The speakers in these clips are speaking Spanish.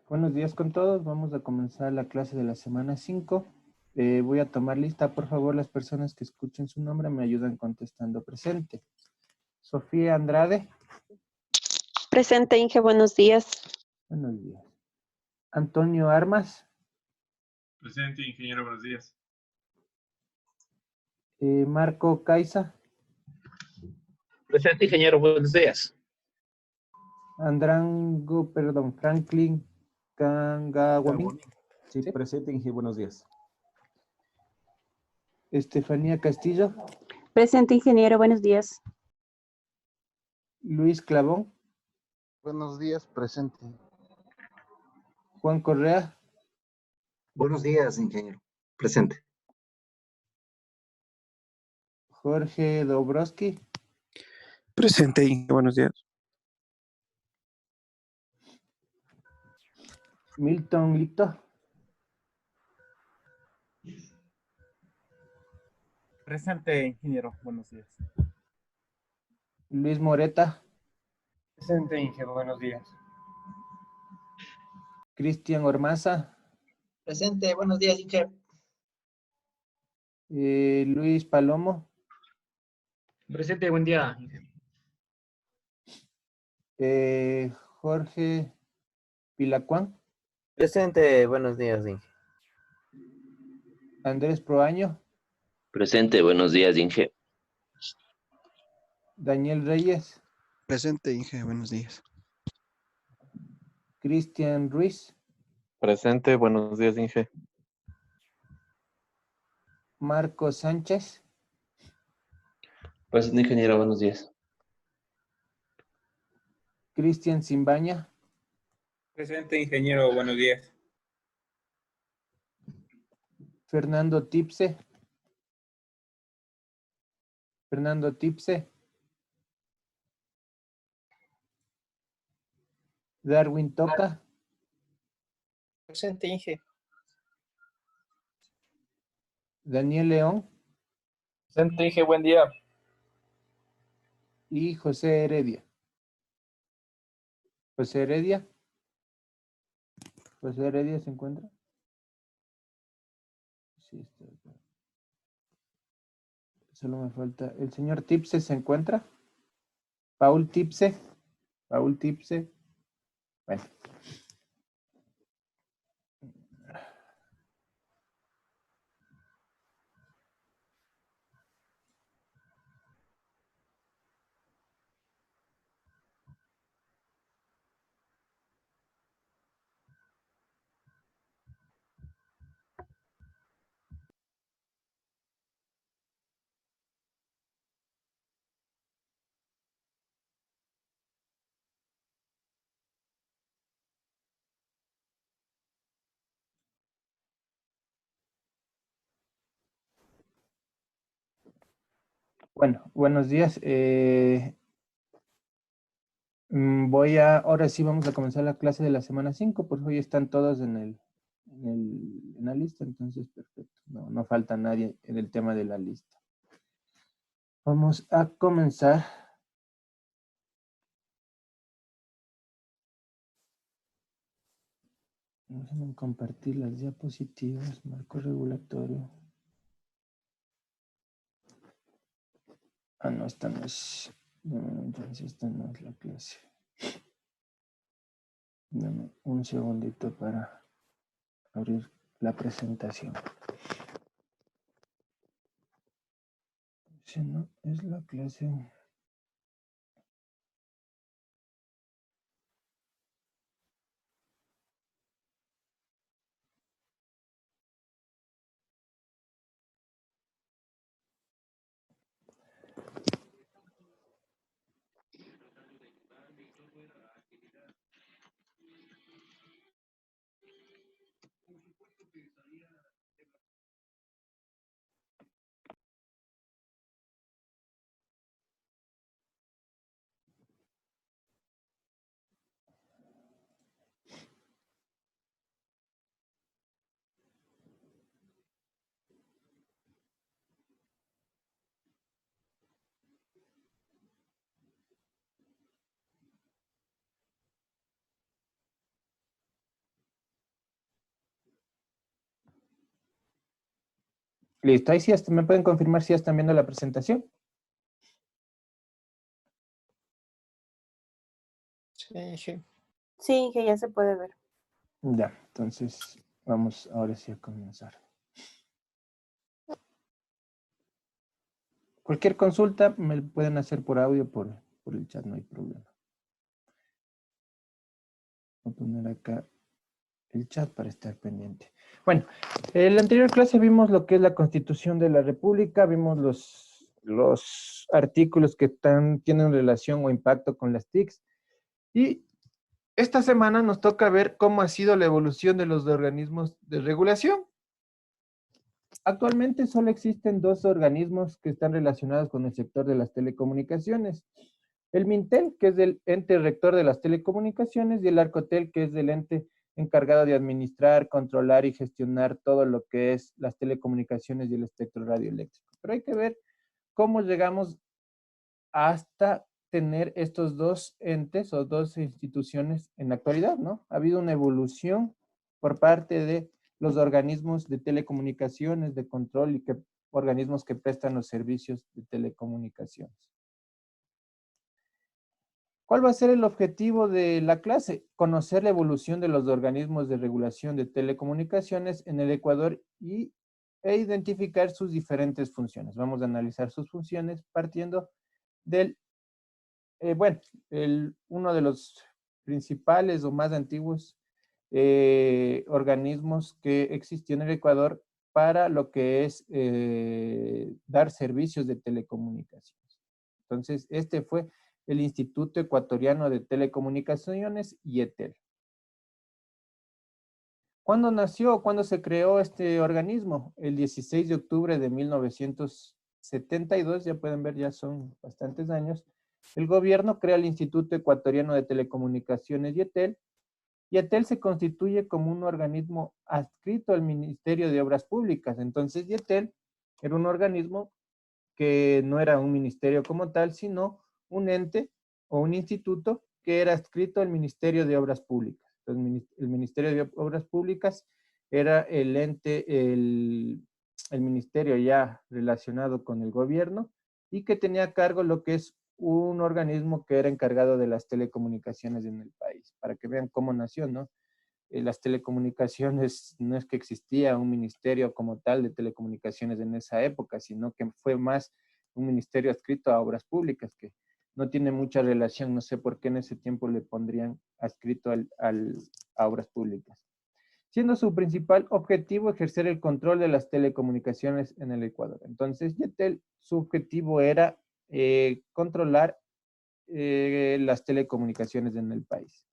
Buenos días con todos. Vamos a comenzar la clase de la semana 5. Voy a tomar lista. Por favor, las personas que escuchen su nombre me ayudan contestando presente. Sofía Andrade. Presente, Inge, buenos días. Buenos días. Antonio Armas. Presente, ingeniero, buenos días. Marco Caiza. Presente, ingeniero, buenos días. Franklin Cangaguamín. Sí, presente, Inge, buenos días. Estefanía Castillo. Presente, ingeniero, buenos días. Luis Clavón. Buenos días, presente. Juan Correa. Buenos días, ingeniero. Presente. Jorge Dobrowski. Presente, Inge, buenos días. Milton Lito. Presente, ingeniero. Buenos días. Luis Moreta. Presente, ingeniero. Buenos días. Cristian Ormaza. Presente, buenos días, Inge. Luis Palomo. Presente, buen día. Jorge Pilacuán. Presente, buenos días, Inge. Andrés Proaño. Presente, buenos días, Inge. Daniel Reyes. Presente, Inge, buenos días. Cristian Ruiz. Presente, buenos días, Inge. Marco Sánchez. Presente, ingeniero, buenos días. Cristian Simbaña. Presente, ingeniero. Buenos días. Fernando Tipse. Fernando Tipse. Darwin Toca. Presente, Inge. Daniel León. Presente, Inge. Buen día. Y José Heredia. José Heredia. José Heredia se encuentra. Sí, está acá. Solo me falta. ¿El señor Tipse se encuentra? Paul Tipse. Paul Tipse. Bueno. Bueno, buenos días. Ahora sí vamos a comenzar la clase de la semana 5, pues hoy están todos en la lista, entonces perfecto. No falta nadie en el tema de la lista. Vamos a comenzar. Déjenme compartir las diapositivas, marco regulatorio. No, esta no es. No, entonces esta no es la clase. Dame un segundito para abrir la presentación. Si no, es la clase. Listo, ahí sí me pueden confirmar si ya están viendo la presentación. Sí, Inge. Sí, Inge, ya se puede ver. Ya, entonces vamos ahora sí a comenzar. Cualquier consulta me pueden hacer por audio, por el chat, no hay problema. Voy a poner acá el chat para estar pendiente. Bueno, en la anterior clase vimos lo que es la Constitución de la República, vimos los artículos que tienen relación o impacto con las TICs, y esta semana nos toca ver cómo ha sido la evolución de los organismos de regulación. Actualmente solo existen dos organismos que están relacionados con el sector de las telecomunicaciones. El Mintel, que es el ente rector de las telecomunicaciones, y el Arcotel, que es el ente encargado de administrar, controlar y gestionar todo lo que es las telecomunicaciones y el espectro radioeléctrico. Pero hay que ver cómo llegamos hasta tener estos dos entes o dos instituciones en la actualidad, ¿no? Ha habido una evolución por parte de los organismos de telecomunicaciones, de control y organismos que prestan los servicios de telecomunicaciones. ¿Cuál va a ser el objetivo de la clase? Conocer la evolución de los organismos de regulación de telecomunicaciones en el Ecuador e identificar sus diferentes funciones. Vamos a analizar sus funciones partiendo del, uno de los principales o más antiguos organismos que existió en el Ecuador para lo que es dar servicios de telecomunicaciones. Entonces, este fue el Instituto Ecuatoriano de Telecomunicaciones, IETEL. ¿Cuándo nació? ¿Cuándo se creó este organismo? El 16 de octubre de 1972, ya pueden ver, ya son bastantes años. El gobierno crea el Instituto Ecuatoriano de Telecomunicaciones, IETEL. IETEL se constituye como un organismo adscrito al Ministerio de Obras Públicas. Entonces, IETEL era un organismo que no era un ministerio como tal, sino un ente o un instituto que era adscrito al Ministerio de Obras Públicas. Entonces, el Ministerio de Obras Públicas era el ente, el ministerio ya relacionado con el gobierno y que tenía a cargo lo que es un organismo que era encargado de las telecomunicaciones en el país, para que vean cómo nació, ¿no? Las telecomunicaciones, no es que existía un ministerio como tal de telecomunicaciones en esa época, sino que fue más un ministerio adscrito a obras públicas, que no tiene mucha relación, no sé por qué en ese tiempo le pondrían adscrito a obras públicas. Siendo su principal objetivo ejercer el control de las telecomunicaciones en el Ecuador. Entonces, IETEL, su objetivo era controlar las telecomunicaciones en el país.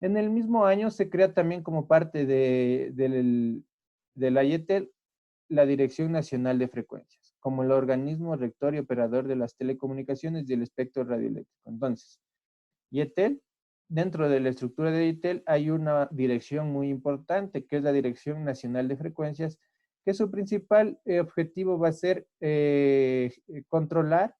En el mismo año se crea también como parte de la IETEL la Dirección Nacional de Frecuencias, como el organismo rector y operador de las telecomunicaciones y el espectro radioeléctrico. Entonces, IETEL, dentro de la estructura de IETEL hay una dirección muy importante, que es la Dirección Nacional de Frecuencias, que su principal objetivo va a ser controlar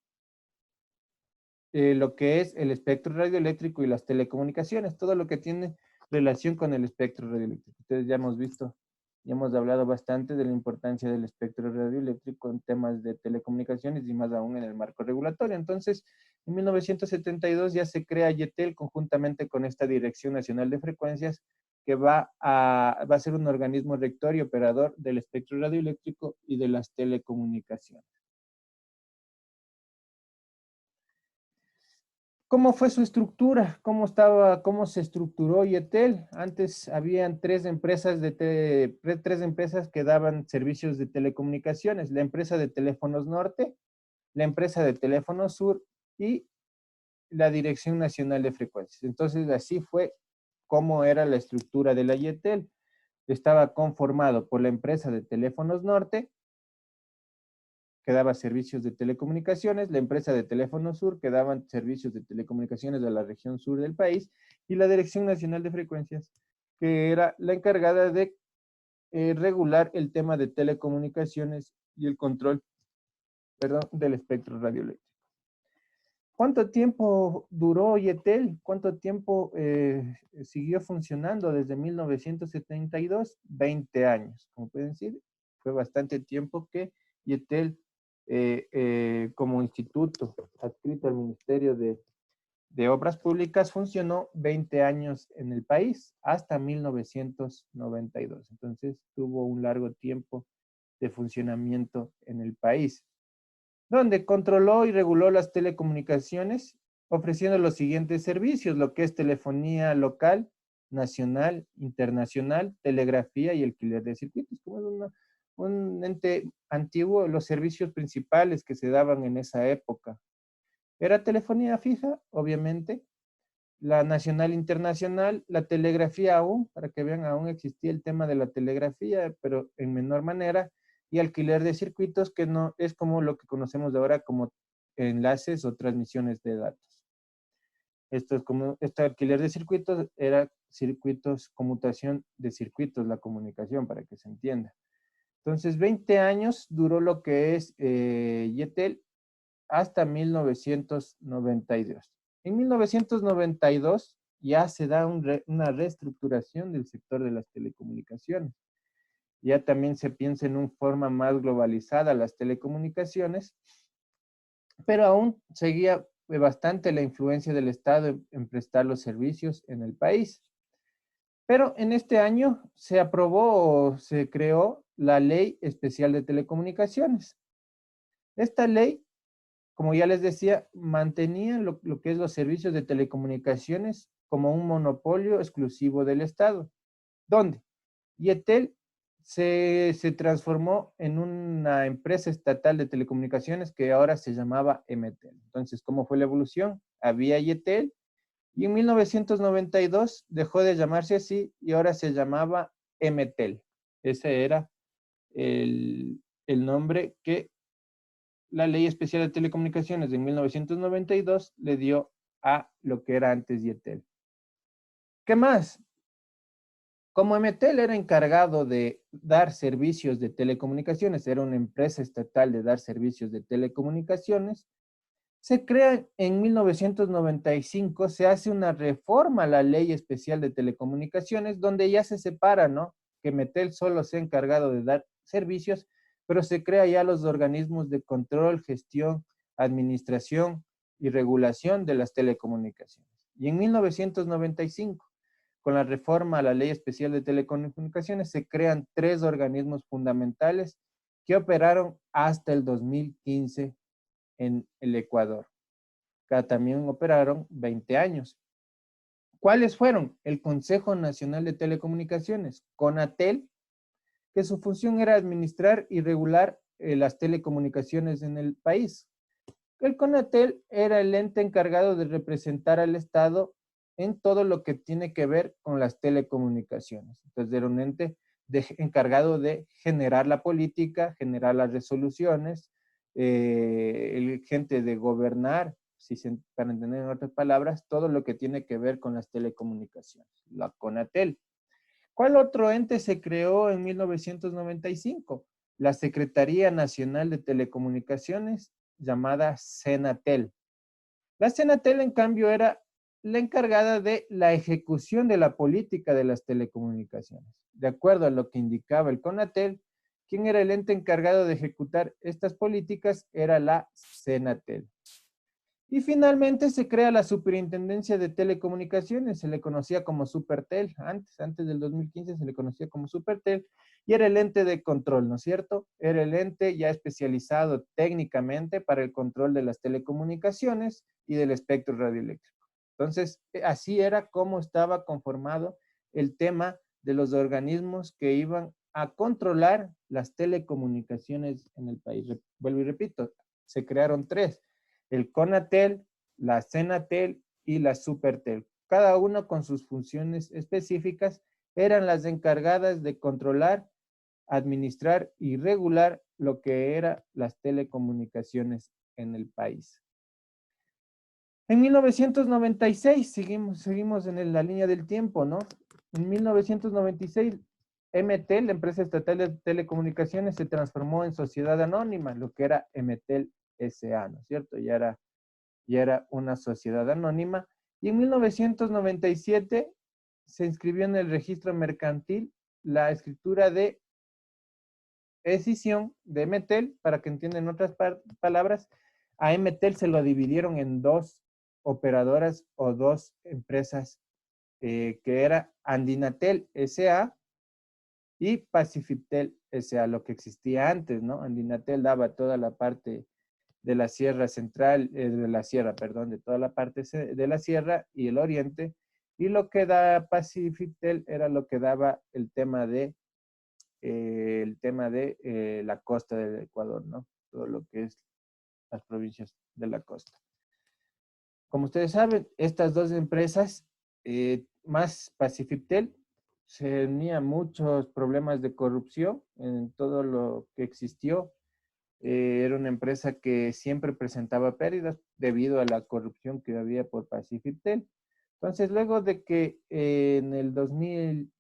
lo que es el espectro radioeléctrico y las telecomunicaciones, todo lo que tiene relación con el espectro radioeléctrico. Ustedes ya hemos visto, ya hemos hablado bastante de la importancia del espectro radioeléctrico en temas de telecomunicaciones y más aún en el marco regulatorio. Entonces, en 1972 ya se crea IETEL conjuntamente con esta Dirección Nacional de Frecuencias, que va a ser un organismo rector y operador del espectro radioeléctrico y de las telecomunicaciones. ¿Cómo fue su estructura? ¿Cómo se estructuró IETEL? Antes habían tres empresas que daban servicios de telecomunicaciones: la empresa de Teléfonos Norte, la empresa de Teléfonos Sur y la Dirección Nacional de Frecuencias. Entonces, así fue como era la estructura de la IETEL. Estaba conformado por la empresa de Teléfonos Norte, que daba servicios de telecomunicaciones, la empresa de Teléfonos Sur, que daban servicios de telecomunicaciones de la región sur del país, y la Dirección Nacional de Frecuencias, que era la encargada de regular el tema de telecomunicaciones y el control, del espectro radioeléctrico. ¿Cuánto tiempo duró IETEL? ¿Cuánto tiempo siguió funcionando? Desde 1972, 20 años. Como pueden decir, fue bastante tiempo que YETEL, como instituto adscrito al Ministerio de Obras Públicas, funcionó 20 años en el país, hasta 1992. Entonces, tuvo un largo tiempo de funcionamiento en el país, donde controló y reguló las telecomunicaciones, ofreciendo los siguientes servicios, lo que es telefonía local, nacional, internacional, telegrafía y alquiler de circuitos. Como es un ente antiguo, los servicios principales que se daban en esa época era telefonía fija, obviamente, la nacional internacional, la telegrafía aún, para que vean, aún existía el tema de la telegrafía, pero en menor manera, y alquiler de circuitos, que no es como lo que conocemos de ahora como enlaces o transmisiones de datos. Este alquiler de circuitos era circuitos, conmutación de circuitos, la comunicación, para que se entienda. Entonces, 20 años duró lo que es YETEL hasta 1992. En 1992 ya se da una reestructuración del sector de las telecomunicaciones. Ya también se piensa en una forma más globalizada las telecomunicaciones, pero aún seguía bastante la influencia del Estado en prestar los servicios en el país. Pero en este año se aprobó o se creó la Ley Especial de Telecomunicaciones. Esta ley, como ya les decía, mantenía lo que es los servicios de telecomunicaciones como un monopolio exclusivo del Estado. ¿Dónde? YETEL se transformó en una empresa estatal de telecomunicaciones que ahora se llamaba Emetel. Entonces, ¿cómo fue la evolución? Había YETEL y en 1992 dejó de llamarse así y ahora se llamaba Emetel. Ese era el nombre que la Ley Especial de Telecomunicaciones de 1992 le dio a lo que era antes YETEL. ¿Qué más? Como Emetel era encargado de dar servicios de telecomunicaciones, era una empresa estatal de dar servicios de telecomunicaciones, se crea en 1995, se hace una reforma a la Ley Especial de Telecomunicaciones, donde ya se separa, ¿no? Que Emetel solo se ha encargado de dar servicios, pero se crea ya los organismos de control, gestión, administración y regulación de las telecomunicaciones. Y en 1995, con la reforma a la Ley Especial de Telecomunicaciones, se crean 3 organismos fundamentales que operaron hasta el 2015 en el Ecuador. También operaron 20 años. ¿Cuáles fueron? El Consejo Nacional de Telecomunicaciones, CONATEL, que su función era administrar y regular las telecomunicaciones en el país. El CONATEL era el ente encargado de representar al Estado en todo lo que tiene que ver con las telecomunicaciones. Entonces era un ente encargado de generar la política, generar las resoluciones, el gente de gobernar, para entender en otras palabras, todo lo que tiene que ver con las telecomunicaciones, la CONATEL. ¿Cuál otro ente se creó en 1995? La Secretaría Nacional de Telecomunicaciones, llamada Senatel. La Senatel, en cambio, era la encargada de la ejecución de la política de las telecomunicaciones. De acuerdo a lo que indicaba el CONATEL, quien era el ente encargado de ejecutar estas políticas era la Senatel. Y finalmente se crea la Superintendencia de Telecomunicaciones, se le conocía como Supertel, antes del 2015 se le conocía como Supertel, y era el ente de control, ¿no es cierto? Era el ente ya especializado técnicamente para el control de las telecomunicaciones y del espectro radioeléctrico. Entonces, así era como estaba conformado el tema de los organismos que iban a controlar las telecomunicaciones en el país. Vuelvo y repito, se crearon 3. El CONATEL, la Senatel y la Supertel. Cada uno con sus funciones específicas eran las encargadas de controlar, administrar y regular lo que eran las telecomunicaciones en el país. En 1996, seguimos en la línea del tiempo, ¿no? En 1996, Emetel, la empresa estatal de telecomunicaciones, se transformó en sociedad anónima, lo que era Emetel S.A., ¿no es cierto? Ya era una sociedad anónima. Y en 1997 se inscribió en el registro mercantil la escritura de decisión de Emetel, para que entiendan otras palabras, a Emetel se lo dividieron en dos operadoras o dos empresas, que era Andinatel S.A. y Pacifitel S.A., lo que existía antes, ¿no? Andinatel daba toda la parte de la sierra central, de toda la parte de la sierra y el oriente, y lo que da Pacifitel era lo que daba el tema de la costa del Ecuador, ¿no? Todo lo que es las provincias de la costa. Como ustedes saben, estas dos empresas, más Pacifitel, tenía muchos problemas de corrupción en todo lo que existió. Era una empresa que siempre presentaba pérdidas debido a la corrupción que había por Pacifitel. Entonces, luego de que en el 2000,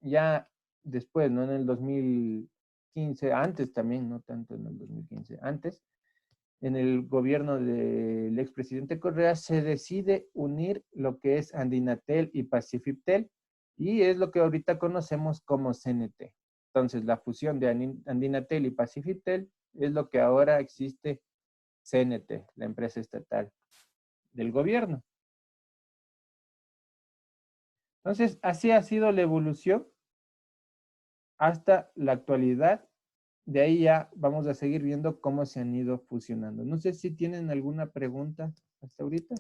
ya después, ¿no? En el 2015, antes también, no tanto en el 2015, antes, en el gobierno del expresidente Correa, se decide unir lo que es Andinatel y Pacifitel, y es lo que ahorita conocemos como CNT. Entonces, la fusión de Andinatel y Pacifitel es lo que ahora existe CNT, la empresa estatal del gobierno. Entonces, así ha sido la evolución hasta la actualidad. De ahí ya vamos a seguir viendo cómo se han ido fusionando. No sé si tienen alguna pregunta hasta ahorita.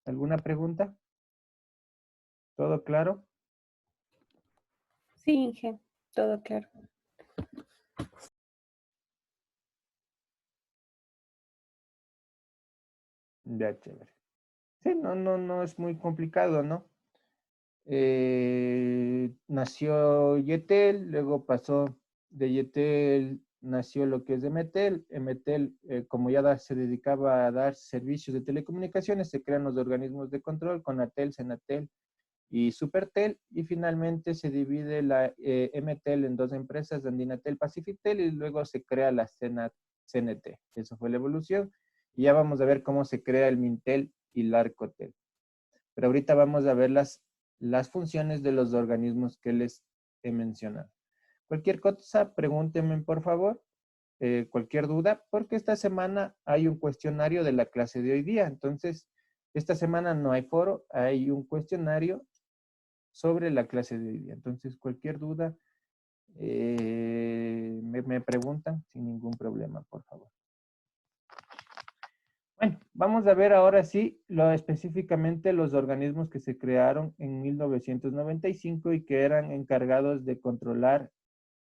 ¿Alguna pregunta? ¿Todo claro? Sí, Inge, todo claro. Ya, chévere. Sí, no es muy complicado, ¿no? Nació Yetel, luego pasó de Yetel, nació lo que es Emetel. Emetel, como ya se dedicaba a dar servicios de telecomunicaciones, se crean los organismos de control, Conatel, Senatel y Supertel, y finalmente se divide la Emetel en dos empresas, Andinatel, Pacifitel, y luego se crea la CNT. Eso fue la evolución. Y ya vamos a ver cómo se crea el Mintel y el Arcotel. Pero ahorita vamos a ver las funciones de los organismos que les he mencionado. Cualquier cosa, pregúntenme por favor, cualquier duda, porque esta semana hay un cuestionario de la clase de hoy día. Entonces, esta semana no hay foro, hay un cuestionario sobre la clase de hoy día. Entonces, cualquier duda, me preguntan sin ningún problema, por favor. Bueno, vamos a ver ahora sí específicamente los organismos que se crearon en 1995 y que eran encargados de controlar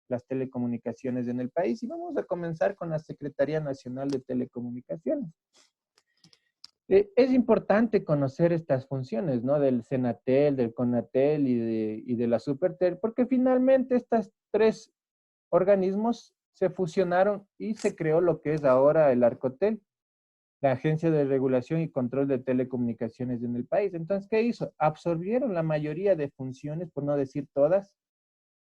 las telecomunicaciones en el país. Y vamos a comenzar con la Secretaría Nacional de Telecomunicaciones. Es importante conocer estas funciones, ¿no? Del Senatel, del Conatel y de la Supertel, porque finalmente estos tres organismos se fusionaron y se creó lo que es ahora el Arcotel, la Agencia de Regulación y Control de Telecomunicaciones en el país. Entonces, ¿qué hizo? Absorbieron la mayoría de funciones, por no decir todas,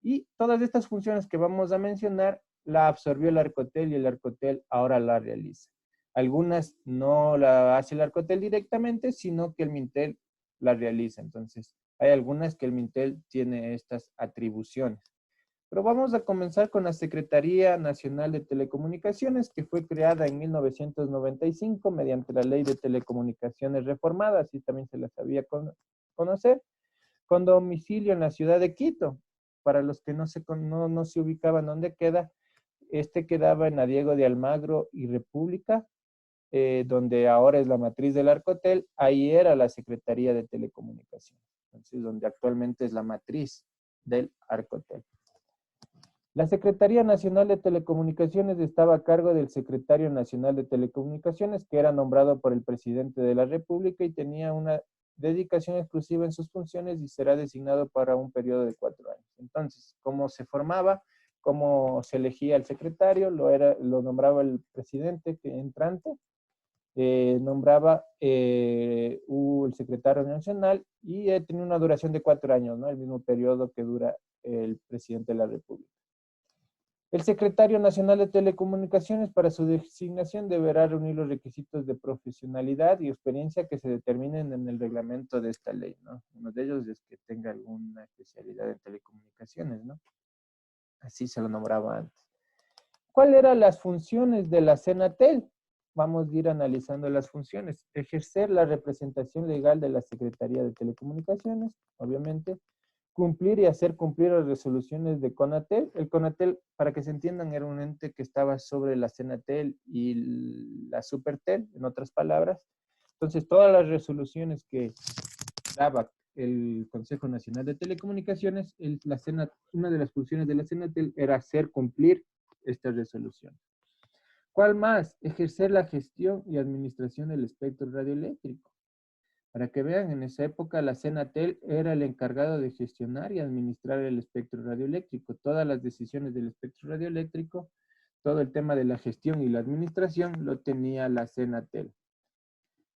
y todas estas funciones que vamos a mencionar la absorbió el Arcotel y el Arcotel ahora la realiza. Algunas no la hace el Arcotel directamente, sino que el Mintel la realiza. Entonces, hay algunas que el Mintel tiene estas atribuciones. Pero vamos a comenzar con la Secretaría Nacional de Telecomunicaciones, que fue creada en 1995 mediante la Ley de Telecomunicaciones reformada, así también se la sabía conocer, con domicilio en la ciudad de Quito. Para los que no se ubicaban dónde queda, quedaba en la Diego de Almagro y República, donde ahora es la matriz del Arcotel. Ahí era la Secretaría de Telecomunicaciones, entonces donde actualmente es la matriz del Arcotel. La Secretaría Nacional de Telecomunicaciones estaba a cargo del Secretario Nacional de Telecomunicaciones, que era nombrado por el presidente de la República y tenía una dedicación exclusiva en sus funciones y será designado para un periodo de 4 años. Entonces, ¿cómo se formaba? ¿Cómo se elegía el secretario? Lo nombraba el presidente entrante, nombraba el secretario nacional y tenía una duración de 4 años, ¿no? El mismo periodo que dura el presidente de la República. El Secretario Nacional de Telecomunicaciones, para su designación, deberá reunir los requisitos de profesionalidad y experiencia que se determinen en el reglamento de esta ley, ¿no? Uno de ellos es que tenga alguna especialidad en telecomunicaciones, ¿no? Así se lo nombraba antes. ¿Cuáles eran las funciones de la Senatel? Vamos a ir analizando las funciones. Ejercer la representación legal de la Secretaría de Telecomunicaciones, obviamente. Cumplir y hacer cumplir las resoluciones de CONATEL. El CONATEL, para que se entiendan, era un ente que estaba sobre la Senatel y la Supertel, en otras palabras. Entonces, todas las resoluciones que daba el Consejo Nacional de Telecomunicaciones, una de las funciones de la Senatel era hacer cumplir estas resoluciones. ¿Cuál más? Ejercer la gestión y administración del espectro radioeléctrico. Para que vean, en esa época la Senatel era el encargado de gestionar y administrar el espectro radioeléctrico. Todas las decisiones del espectro radioeléctrico, todo el tema de la gestión y la administración lo tenía la Senatel.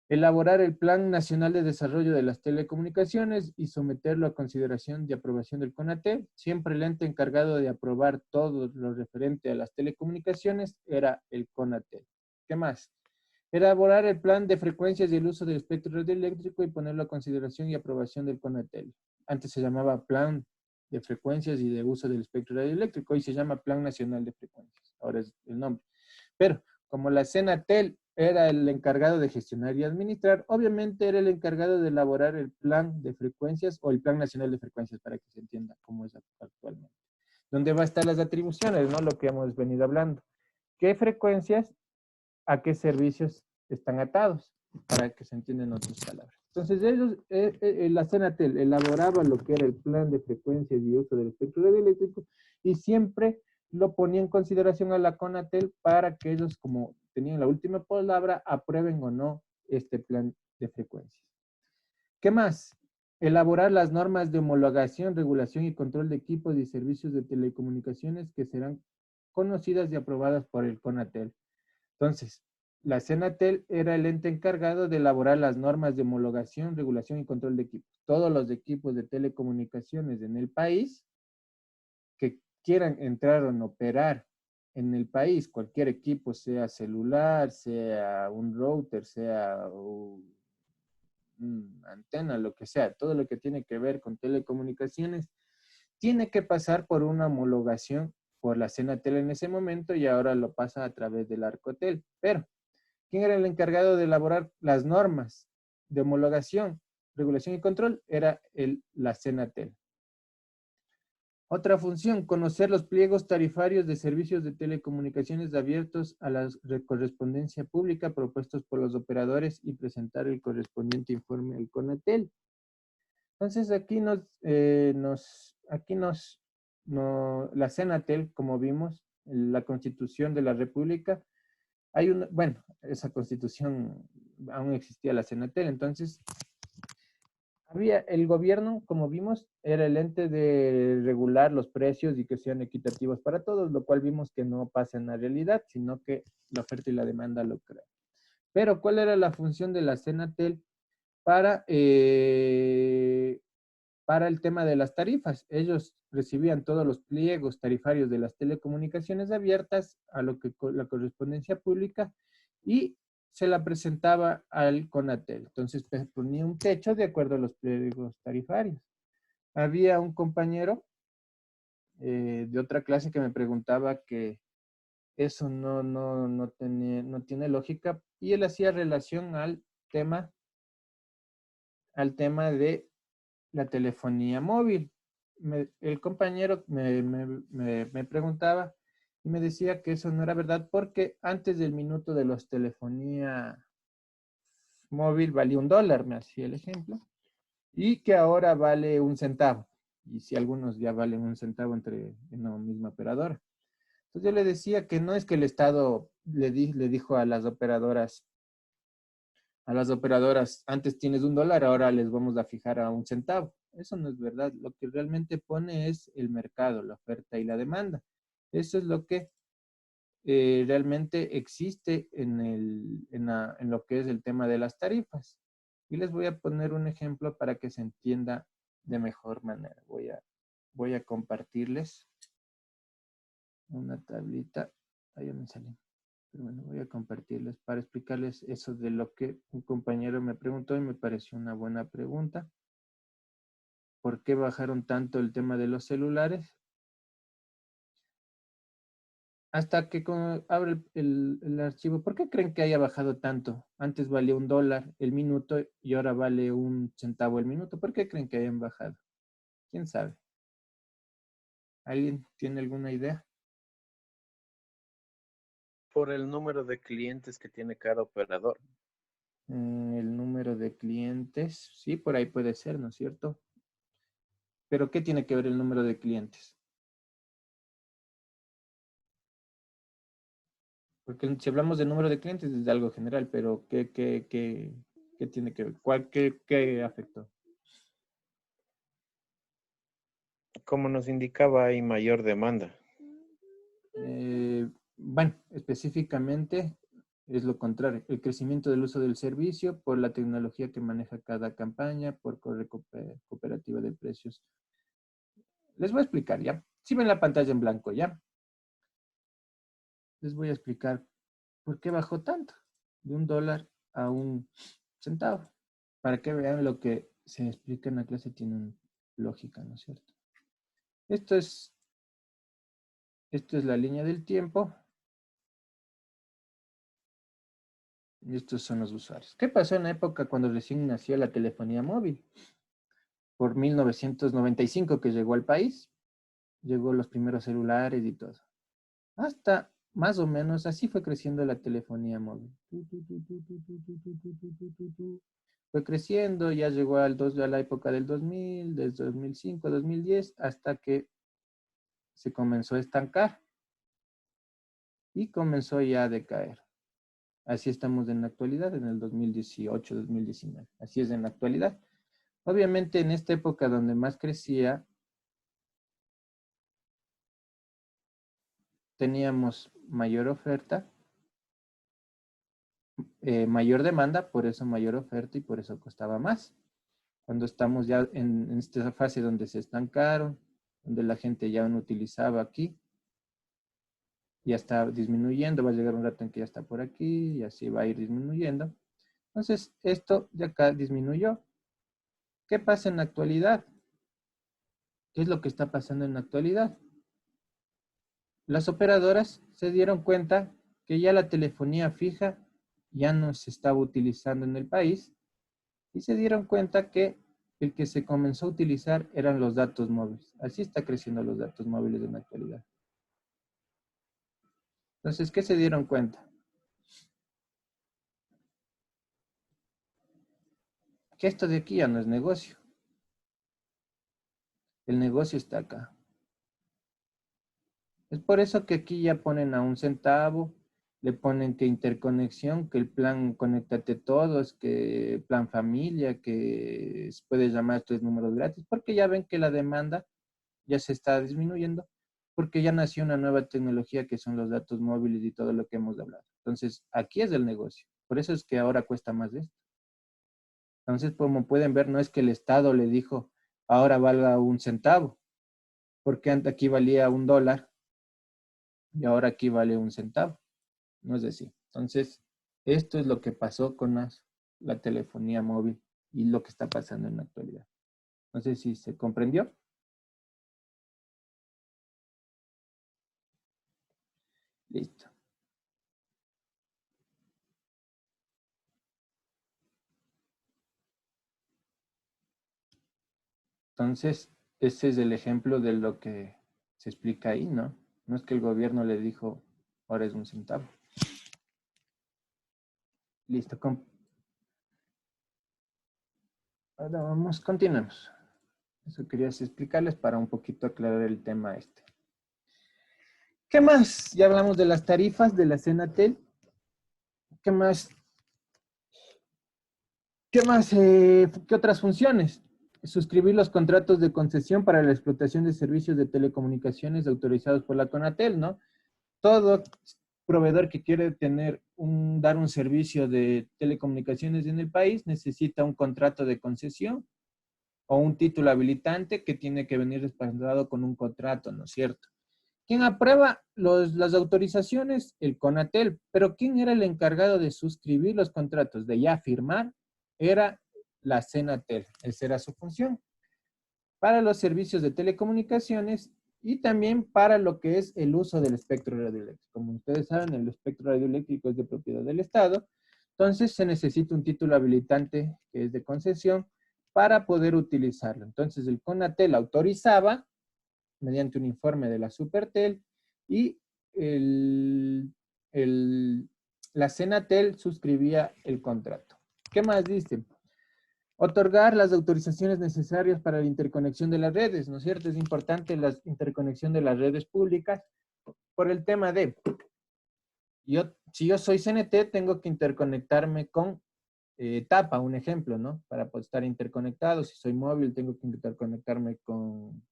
Elaborar el Plan Nacional de Desarrollo de las Telecomunicaciones y someterlo a consideración de aprobación del CONATEL. Siempre el ente encargado de aprobar todo lo referente a las telecomunicaciones era el CONATEL. ¿Qué más? Elaborar el plan de frecuencias y el uso del espectro radioeléctrico y ponerlo a consideración y aprobación del CONATEL. Antes se llamaba Plan de Frecuencias y de Uso del Espectro Radioeléctrico, hoy se llama Plan Nacional de Frecuencias. Ahora es el nombre. Pero como la Senatel era el encargado de gestionar y administrar, obviamente era el encargado de elaborar el plan de frecuencias o el Plan Nacional de Frecuencias, para que se entienda cómo es actualmente. ¿Dónde va a estar las atribuciones, no? Lo que hemos venido hablando. ¿Qué frecuencias a qué servicios están atados? Para que se entienda en otras palabras. Entonces ellos, la Senatel elaboraba lo que era el plan de frecuencias y uso del espectro radioeléctrico y siempre lo ponía en consideración a la CONATEL para que ellos, como tenían la última palabra, aprueben o no este plan de frecuencias. ¿Qué más? Elaborar las normas de homologación, regulación y control de equipos y servicios de telecomunicaciones que serán conocidas y aprobadas por el CONATEL. Entonces, la Senatel era el ente encargado de elaborar las normas de homologación, regulación y control de equipos. Todos los equipos de telecomunicaciones en el país que quieran entrar o operar en el país, cualquier equipo, sea celular, sea un router, sea una antena, lo que sea, todo lo que tiene que ver con telecomunicaciones, tiene que pasar por una homologación por la Senatel en ese momento y ahora lo pasa a través del Arcotel. Pero, ¿quién era el encargado de elaborar las normas de homologación, regulación y control? Era la Senatel. Otra función, conocer los pliegos tarifarios de servicios de telecomunicaciones abiertos a la correspondencia pública propuestos por los operadores y presentar el correspondiente informe al CONATEL. Entonces aquí la Senatel, como vimos, la Constitución de la República, esa Constitución aún existía la Senatel, entonces el gobierno, como vimos, era el ente de regular los precios y que sean equitativos para todos, lo cual vimos que no pasa en la realidad, sino que la oferta y la demanda lo crean. Pero, ¿cuál era la función de la Senatel para el tema de las tarifas? Ellos recibían todos los pliegos tarifarios de las telecomunicaciones abiertas a lo que la correspondencia pública y se la presentaba al CONATEL. Entonces ponía un techo de acuerdo a los pliegos tarifarios. Había un compañero de otra clase que me preguntaba que eso no tiene lógica y él hacía relación al tema de la telefonía móvil. El compañero me preguntaba y me decía que eso no era verdad porque antes del minuto de los telefonía móvil valía $1, me hacía el ejemplo, y que ahora vale 1 centavo. Y si algunos ya valen 1 centavo en la misma operadora. Entonces yo le decía que no es que el Estado le dijo a las operadoras, antes tienes $1, ahora les vamos a fijar a 1 centavo. Eso no es verdad. Lo que realmente pone es el mercado, la oferta y la demanda. Eso es lo que realmente existe en lo que es el tema de las tarifas. Y les voy a poner un ejemplo para que se entienda de mejor manera. Voy a compartirles una tablita. Ahí ya me salió. Pero bueno, voy a compartirles para explicarles eso de lo que un compañero me preguntó y me pareció una buena pregunta. ¿Por qué bajaron tanto el tema de los celulares? hasta que abre el archivo. ¿Por qué creen que haya bajado tanto? Antes valía $1 el minuto y ahora vale 1 centavo el minuto. ¿Por qué creen que hayan bajado? ¿Quién sabe? ¿Alguien tiene alguna idea? Por el número de clientes que tiene cada operador. El número de clientes, sí, por ahí puede ser, ¿no es cierto? Pero ¿qué tiene que ver el número de clientes? Porque si hablamos de número de clientes es de algo general, pero ¿qué tiene que ver? ¿Qué afectó? Como nos indicaba, hay mayor demanda. Bueno, específicamente es lo contrario. El crecimiento del uso del servicio por la tecnología que maneja cada campaña, por corre cooperativa de precios. Les voy a explicar, ¿ya? Si ven la pantalla en blanco, ¿ya? Les voy a explicar por qué bajó tanto, de $1 a 1 centavo. Para que vean lo que se explica en la clase tiene lógica, ¿no es cierto? Esto es la línea del tiempo. Y estos son los usuarios. ¿Qué pasó en la época cuando recién nació la telefonía móvil? Por 1995 que llegó al país, llegó los primeros celulares y todo. Hasta más o menos así fue creciendo la telefonía móvil. Fue creciendo, ya llegó a la época del 2000, desde 2005, 2010, hasta que se comenzó a estancar y comenzó ya a decaer. Así estamos en la actualidad, en el 2018, 2019. Así es en la actualidad. Obviamente en esta época donde más crecía, teníamos mayor oferta, mayor demanda, por eso mayor oferta y por eso costaba más. Cuando estamos ya en esta fase donde se estancaron, donde la gente ya no utilizaba aquí, ya está disminuyendo, va a llegar un rato en que ya está por aquí y así va a ir disminuyendo. Entonces, esto de acá disminuyó. ¿Qué pasa en la actualidad? ¿Qué es lo que está pasando en la actualidad? Las operadoras se dieron cuenta que ya la telefonía fija ya no se estaba utilizando en el país y se dieron cuenta que el que se comenzó a utilizar eran los datos móviles. Así está creciendo los datos móviles en la actualidad. Entonces, ¿qué se dieron cuenta? Que esto de aquí ya no es negocio. El negocio está acá. Es por eso que aquí ya ponen a 1 centavo, le ponen que interconexión, que el plan Conéctate Todos, que plan familia, que se puede llamar estos números gratis, porque ya ven que la demanda ya se está disminuyendo, porque ya nació una nueva tecnología que son los datos móviles y todo lo que hemos hablado. Entonces, aquí es el negocio. Por eso es que ahora cuesta más de esto. Entonces, como pueden ver, no es que el Estado le dijo, ahora valga 1 centavo, porque antes aquí valía $1 y ahora aquí vale 1 centavo. No es decir, entonces, esto es lo que pasó con la telefonía móvil y lo que está pasando en la actualidad. No sé si se comprendió. Listo. Entonces, ese es el ejemplo de lo que se explica ahí, ¿no? No es que el gobierno le dijo, ahora es 1 centavo. Listo. Ahora continuemos. Eso quería explicarles para un poquito aclarar el tema este. ¿Qué más? Ya hablamos de las tarifas de la Senatel. ¿Qué más? ¿Qué otras funciones? Suscribir los contratos de concesión para la explotación de servicios de telecomunicaciones autorizados por la CONATEL, ¿no? Todo proveedor que quiere dar un servicio de telecomunicaciones en el país necesita un contrato de concesión o un título habilitante que tiene que venir respaldado con un contrato, ¿no es cierto? ¿Quién aprueba las autorizaciones? El CONATEL. Pero ¿quién era el encargado de suscribir los contratos, de ya firmar? Era la Senatel. Esa era su función. Para los servicios de telecomunicaciones, y también para lo que es el uso del espectro radioeléctrico. Como ustedes saben, el espectro radioeléctrico es de propiedad del Estado, entonces se necesita un título habilitante que es de concesión para poder utilizarlo. Entonces el CONATEL autorizaba mediante un informe de la Supertel y la Senatel suscribía el contrato. ¿Qué más dice? Otorgar las autorizaciones necesarias para la interconexión de las redes, ¿no es cierto? Es importante la interconexión de las redes públicas por el tema de, si yo soy CNT, tengo que interconectarme con TAPA, un ejemplo, ¿no? Para poder estar interconectado. Si soy móvil, tengo que interconectarme con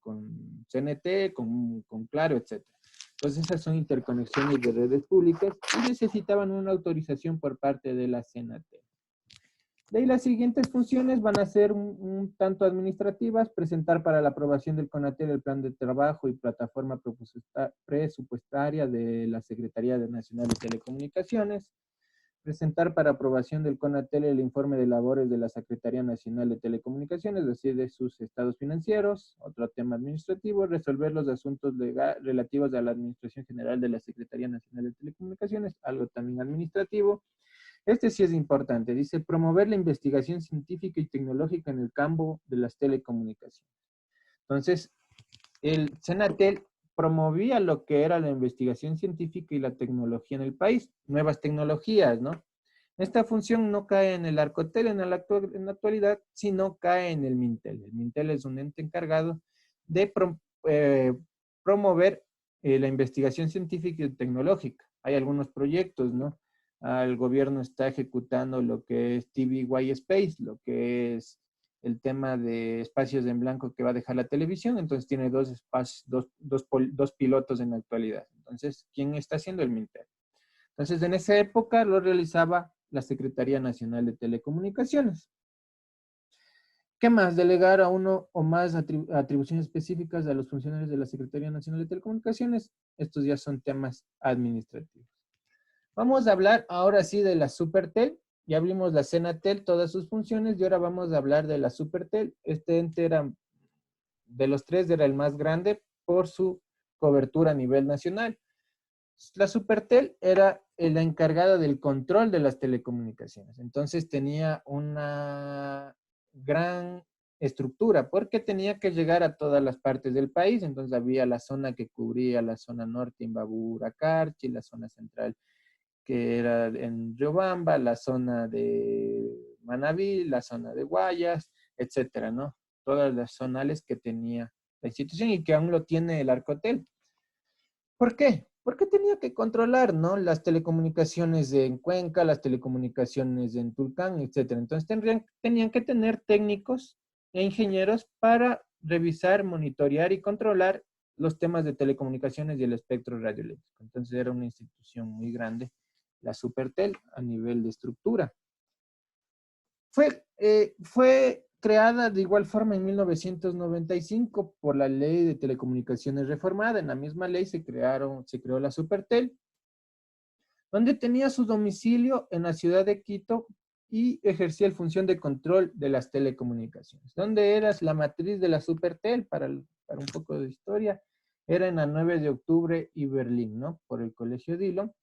CNT, con Claro, etc. Entonces, esas son interconexiones de redes públicas y necesitaban una autorización por parte de la Senatel. De ahí las siguientes funciones van a ser un tanto administrativas, presentar para la aprobación del CONATEL el plan de trabajo y plataforma presupuestaria de la Secretaría Nacional de Telecomunicaciones, presentar para aprobación del CONATEL el informe de labores de la Secretaría Nacional de Telecomunicaciones, es decir, de sus estados financieros. Otro tema administrativo, resolver los asuntos relativos a la Administración General de la Secretaría Nacional de Telecomunicaciones, algo también administrativo. Este sí es importante, dice promover la investigación científica y tecnológica en el campo de las telecomunicaciones. Entonces, el Senatel promovía lo que era la investigación científica y la tecnología en el país, nuevas tecnologías, ¿no? Esta función no cae en el Arcotel en la actualidad, sino cae en el Mintel. El Mintel es un ente encargado de promover la investigación científica y tecnológica. Hay algunos proyectos, ¿no? El gobierno está ejecutando lo que es TVY Space, lo que es el tema de espacios en blanco que va a dejar la televisión, entonces tiene dos pilotos en la actualidad. Entonces, ¿quién está haciendo el Mintel? Entonces, en esa época lo realizaba la Secretaría Nacional de Telecomunicaciones. ¿Qué más? Delegar a uno o más atribuciones específicas a los funcionarios de la Secretaría Nacional de Telecomunicaciones. Estos ya son temas administrativos. Vamos a hablar ahora sí de la Supertel. Ya vimos la Senatel, todas sus funciones, y ahora vamos a hablar de la Supertel. Este ente era, de los tres, era el más grande por su cobertura a nivel nacional. La Supertel era la encargada del control de las telecomunicaciones. Entonces tenía una gran estructura porque tenía que llegar a todas las partes del país. Entonces había la zona que cubría la zona norte, Imbabura, Carchi, la zona central que era en Riobamba, la zona de Manabí, la zona de Guayas, etcétera, ¿no? Todas las zonales que tenía la institución y que aún lo tiene el Arcotel. ¿Por qué? Porque tenía que controlar, ¿no? Las telecomunicaciones en Cuenca, las telecomunicaciones en Tulcán, etcétera. Entonces tenían que tener técnicos e ingenieros para revisar, monitorear y controlar los temas de telecomunicaciones y el espectro radioeléctrico. Entonces era una institución muy grande, la Supertel, a nivel de estructura. Fue creada de igual forma en 1995 por la Ley de Telecomunicaciones reformada. En la misma ley se creó la Supertel, donde tenía su domicilio en la ciudad de Quito y ejercía la función de control de las telecomunicaciones. ¿Dónde era la matriz de la Supertel? Para un poco de historia, era en la 9 de octubre y Berlín, ¿no? Por el Colegio Dillon.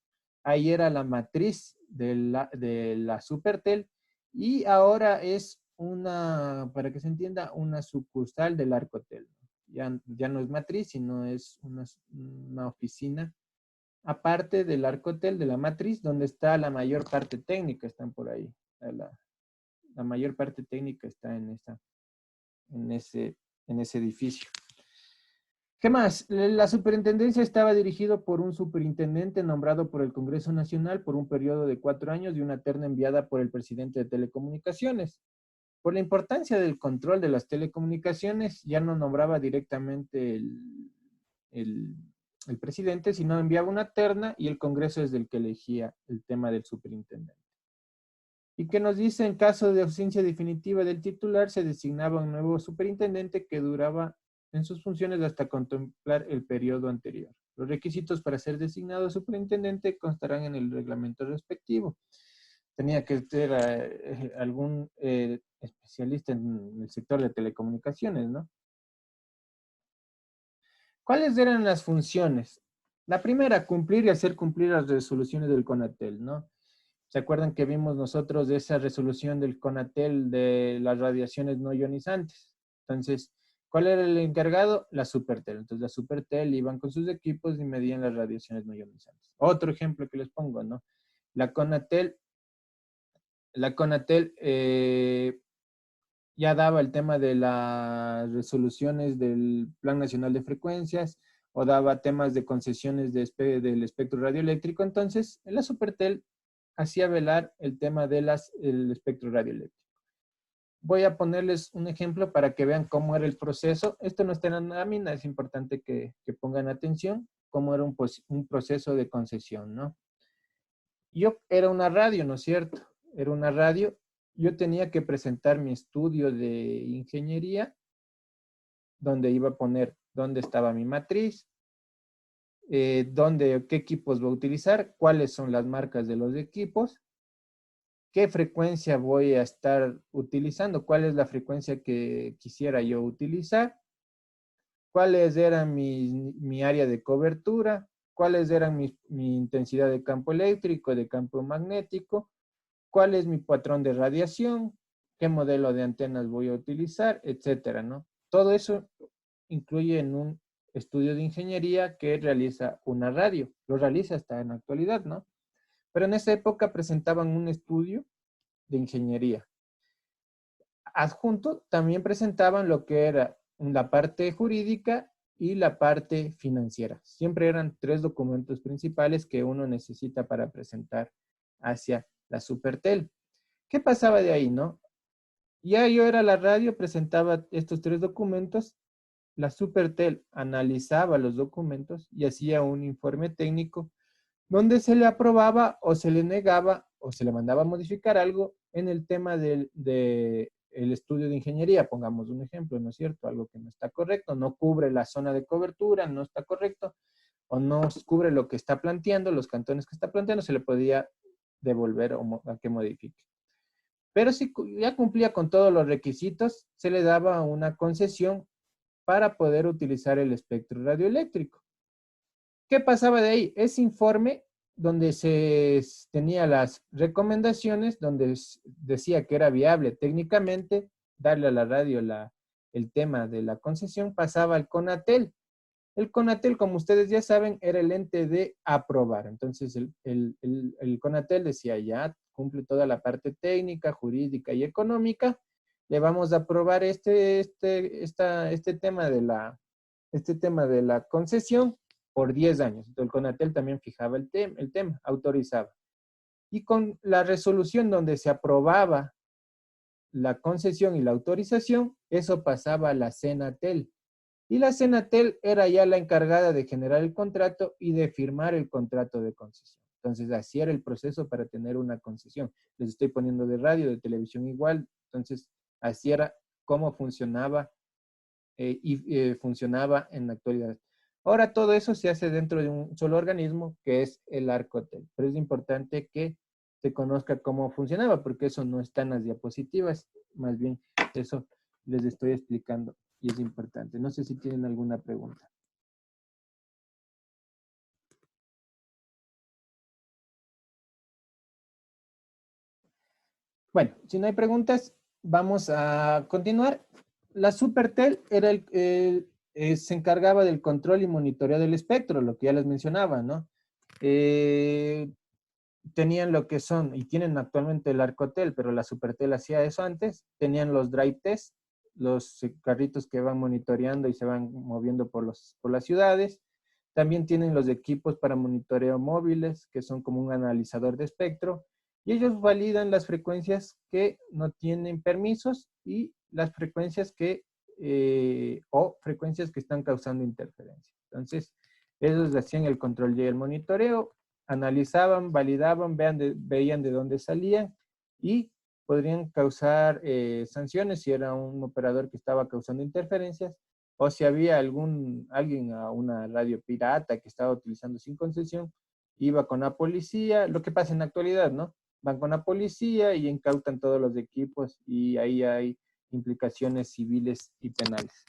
Ahí era la matriz de la Supertel y ahora es para que se entienda, una sucursal del Arcotel. Ya no es matriz, sino es una oficina aparte del Arcotel, de la matriz, donde está la mayor parte técnica, están por ahí. La mayor parte técnica está en ese edificio. ¿Qué más? La superintendencia estaba dirigido por un superintendente nombrado por el Congreso Nacional por un periodo de 4 años y una terna enviada por el presidente de Telecomunicaciones. Por la importancia del control de las telecomunicaciones, ya no nombraba directamente el presidente, sino enviaba una terna y el Congreso es el que elegía el tema del superintendente. Y que nos dice, en caso de ausencia definitiva del titular, se designaba un nuevo superintendente que duraba en sus funciones hasta contemplar el periodo anterior. Los requisitos para ser designado superintendente constarán en el reglamento respectivo. Tenía que ser algún especialista en el sector de telecomunicaciones, ¿no? ¿Cuáles eran las funciones? La primera, cumplir y hacer cumplir las resoluciones del CONATEL, ¿no? ¿Se acuerdan que vimos nosotros de esa resolución del CONATEL de las radiaciones no ionizantes? Entonces, ¿cuál era el encargado? La Supertel. Entonces, la Supertel iban con sus equipos y medían las radiaciones no ionizantes. Otro ejemplo que les pongo, ¿no? La CONATEL ya daba el tema de las resoluciones del Plan Nacional de Frecuencias o daba temas de concesiones del espectro radioeléctrico. Entonces, la Supertel hacía velar el tema del espectro radioeléctrico. Voy a ponerles un ejemplo para que vean cómo era el proceso. Esto no está en la lámina, es importante que pongan atención, cómo era un proceso de concesión, ¿no? Yo era una radio, ¿no es cierto? Era una radio. Yo tenía que presentar mi estudio de ingeniería, donde iba a poner dónde estaba mi matriz, qué equipos voy a utilizar, cuáles son las marcas de los equipos, qué frecuencia voy a estar utilizando, cuál es la frecuencia que quisiera yo utilizar, cuáles eran mi área de cobertura, cuáles eran mi intensidad de campo eléctrico, de campo magnético, cuál es mi patrón de radiación, qué modelo de antenas voy a utilizar, etcétera, ¿no? Todo eso incluye en un estudio de ingeniería que realiza una radio. Lo realiza hasta en la actualidad, ¿no? Pero en esa época presentaban un estudio de ingeniería. Adjunto también presentaban lo que era la parte jurídica y la parte financiera. Siempre eran 3 documentos principales que uno necesita para presentar hacia la Supertel. ¿Qué pasaba de ahí, no? Ya yo era la radio, presentaba estos 3 documentos, la Supertel analizaba los documentos y hacía un informe técnico donde se le aprobaba o se le negaba o se le mandaba a modificar algo en el tema del el estudio de ingeniería. Pongamos un ejemplo, ¿no es cierto? Algo que no está correcto, no cubre la zona de cobertura, no está correcto, o no cubre lo que está planteando, los cantones que está planteando, se le podía devolver o a que modifique. Pero si ya cumplía con todos los requisitos, se le daba una concesión para poder utilizar el espectro radioeléctrico. ¿Qué pasaba de ahí? Ese informe donde se tenía las recomendaciones, donde decía que era viable técnicamente darle a la radio el tema de la concesión, pasaba al CONATEL. El CONATEL, como ustedes ya saben, era el ente de aprobar. Entonces, el CONATEL decía, ya cumple toda la parte técnica, jurídica y económica, le vamos a aprobar este tema de la concesión por 10 años. Entonces, el CONATEL también fijaba el tema, autorizaba. Y con la resolución donde se aprobaba la concesión y la autorización, eso pasaba a la Senatel. Y la Senatel era ya la encargada de generar el contrato y de firmar el contrato de concesión. Entonces, así era el proceso para tener una concesión. Les estoy poniendo de radio, de televisión igual. Entonces, así era cómo funcionaba funcionaba en la actualidad. Ahora todo eso se hace dentro de un solo organismo que es el Arcotel. Pero es importante que se conozca cómo funcionaba porque eso no está en las diapositivas. Más bien, eso les estoy explicando y es importante. No sé si tienen alguna pregunta. Bueno, si no hay preguntas, vamos a continuar. La Supertel era se encargaba del control y monitoreo del espectro, lo que ya les mencionaba, ¿no? Tenían lo que son, y tienen actualmente el Arcotel, pero la Supertel hacía eso antes, tenían los drive test, los carritos que van monitoreando y se van moviendo por las ciudades. También tienen los equipos para monitoreo móviles, que son como un analizador de espectro, y ellos validan las frecuencias que no tienen permisos y las frecuencias o frecuencias que están causando interferencia. Entonces, ellos hacían el control y el monitoreo, analizaban, validaban, veían de dónde salían y podrían causar sanciones si era un operador que estaba causando interferencias o si había alguien a una radio pirata que estaba utilizando sin concesión, iba con la policía, lo que pasa en la actualidad, ¿no? Van con la policía y incautan todos los equipos y ahí hay implicaciones civiles y penales.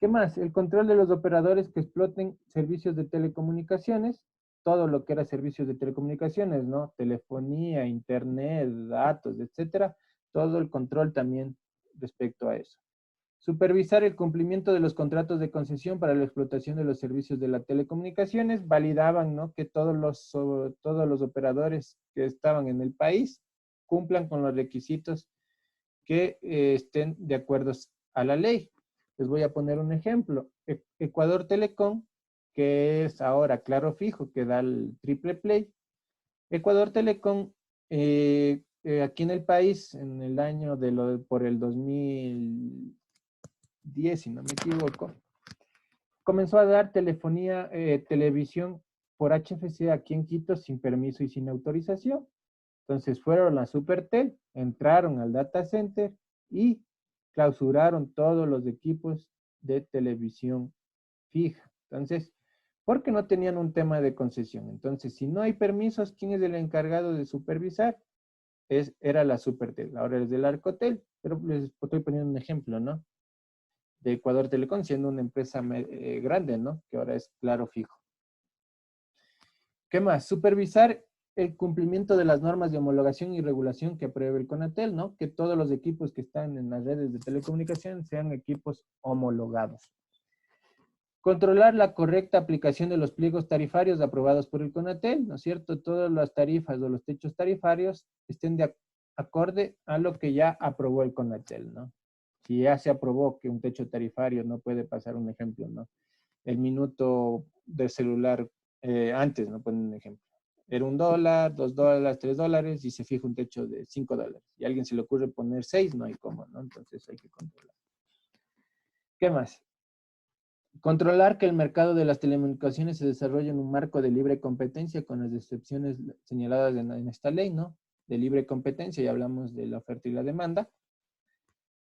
¿Qué más? El control de los operadores que exploten servicios de telecomunicaciones, todo lo que era servicios de telecomunicaciones, ¿no? Telefonía, internet, datos, etcétera. Todo el control también respecto a eso. Supervisar el cumplimiento de los contratos de concesión para la explotación de los servicios de las telecomunicaciones. Validaban, ¿no?, que todos los operadores que estaban en el país cumplan con los requisitos que estén de acuerdo a la ley. Les voy a poner un ejemplo. Ecuador Telecom, que es ahora Claro Fijo, que da el triple play. Ecuador Telecom, aquí en el país, en el año por el 2010, si no me equivoco, comenzó a dar televisión por HFC aquí en Quito sin permiso y sin autorización. Entonces fueron a Supertel, entraron al data center y clausuraron todos los equipos de televisión fija. Entonces, porque no tenían un tema de concesión. Entonces, si no hay permisos, ¿quién es el encargado de supervisar? Era la Supertel, ahora es del Arcotel, pero les estoy poniendo un ejemplo, ¿no? De Ecuador Telecom, siendo una empresa grande, ¿no? Que ahora es Claro Fijo. ¿Qué más? Supervisar el cumplimiento de las normas de homologación y regulación que apruebe el CONATEL, ¿no? Que todos los equipos que están en las redes de telecomunicación sean equipos homologados. Controlar la correcta aplicación de los pliegos tarifarios aprobados por el CONATEL, ¿no es cierto? Todas las tarifas o los techos tarifarios estén de acorde a lo que ya aprobó el CONATEL, ¿no? Si ya se aprobó que un techo tarifario no puede pasar, un ejemplo, ¿no? El minuto de celular antes, ¿no? Ponen un ejemplo. Era $1, $2, $3 y se fija un techo de $5. Y a alguien se le ocurre poner 6, no hay cómo, ¿no? Entonces hay que controlar. ¿Qué más? Controlar que el mercado de las telecomunicaciones se desarrolle en un marco de libre competencia con las excepciones señaladas en esta ley, ¿no? De libre competencia, ya hablamos de la oferta y la demanda.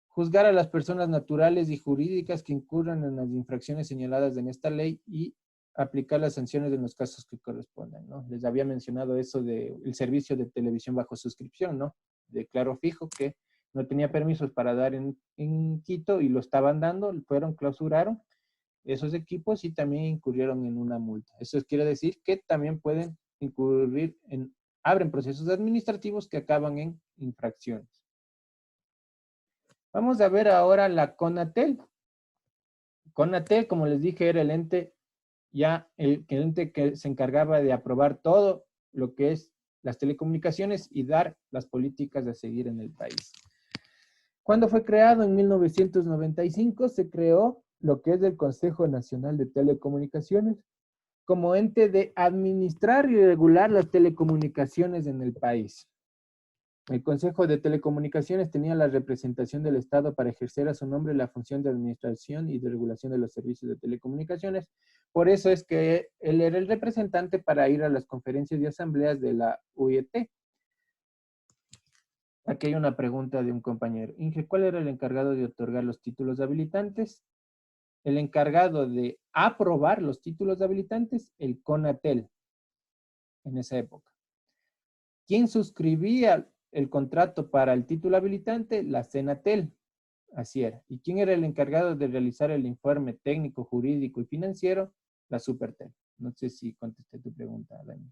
Juzgar a las personas naturales y jurídicas que incurran en las infracciones señaladas en esta ley y aplicar las sanciones en los casos que correspondan, ¿no? Les había mencionado eso del servicio de televisión bajo suscripción, ¿no? De Claro Fijo, que no tenía permisos para dar en Quito y lo estaban dando, clausuraron esos equipos y también incurrieron en una multa. Eso quiere decir que también pueden abren procesos administrativos que acaban en infracciones. Vamos a ver ahora la CONATEL. CONATEL, como les dije, era el ente que se encargaba de aprobar todo lo que es las telecomunicaciones y dar las políticas a seguir en el país. Cuando fue creado en 1995, se creó lo que es el Consejo Nacional de Telecomunicaciones como ente de administrar y regular las telecomunicaciones en el país. El Consejo de Telecomunicaciones tenía la representación del Estado para ejercer a su nombre la función de administración y de regulación de los servicios de telecomunicaciones. Por eso es que él era el representante para ir a las conferencias y asambleas de la UIT. Aquí hay una pregunta de un compañero. Inge, ¿cuál era el encargado de otorgar los títulos habilitantes? El encargado de aprobar los títulos habilitantes, el CONATEL, en esa época. ¿Quién suscribía el contrato para el título habilitante? La Senatel. Así era. ¿Y quién era el encargado de realizar el informe técnico, jurídico y financiero? La Supertel. No sé si contesté tu pregunta, Dani.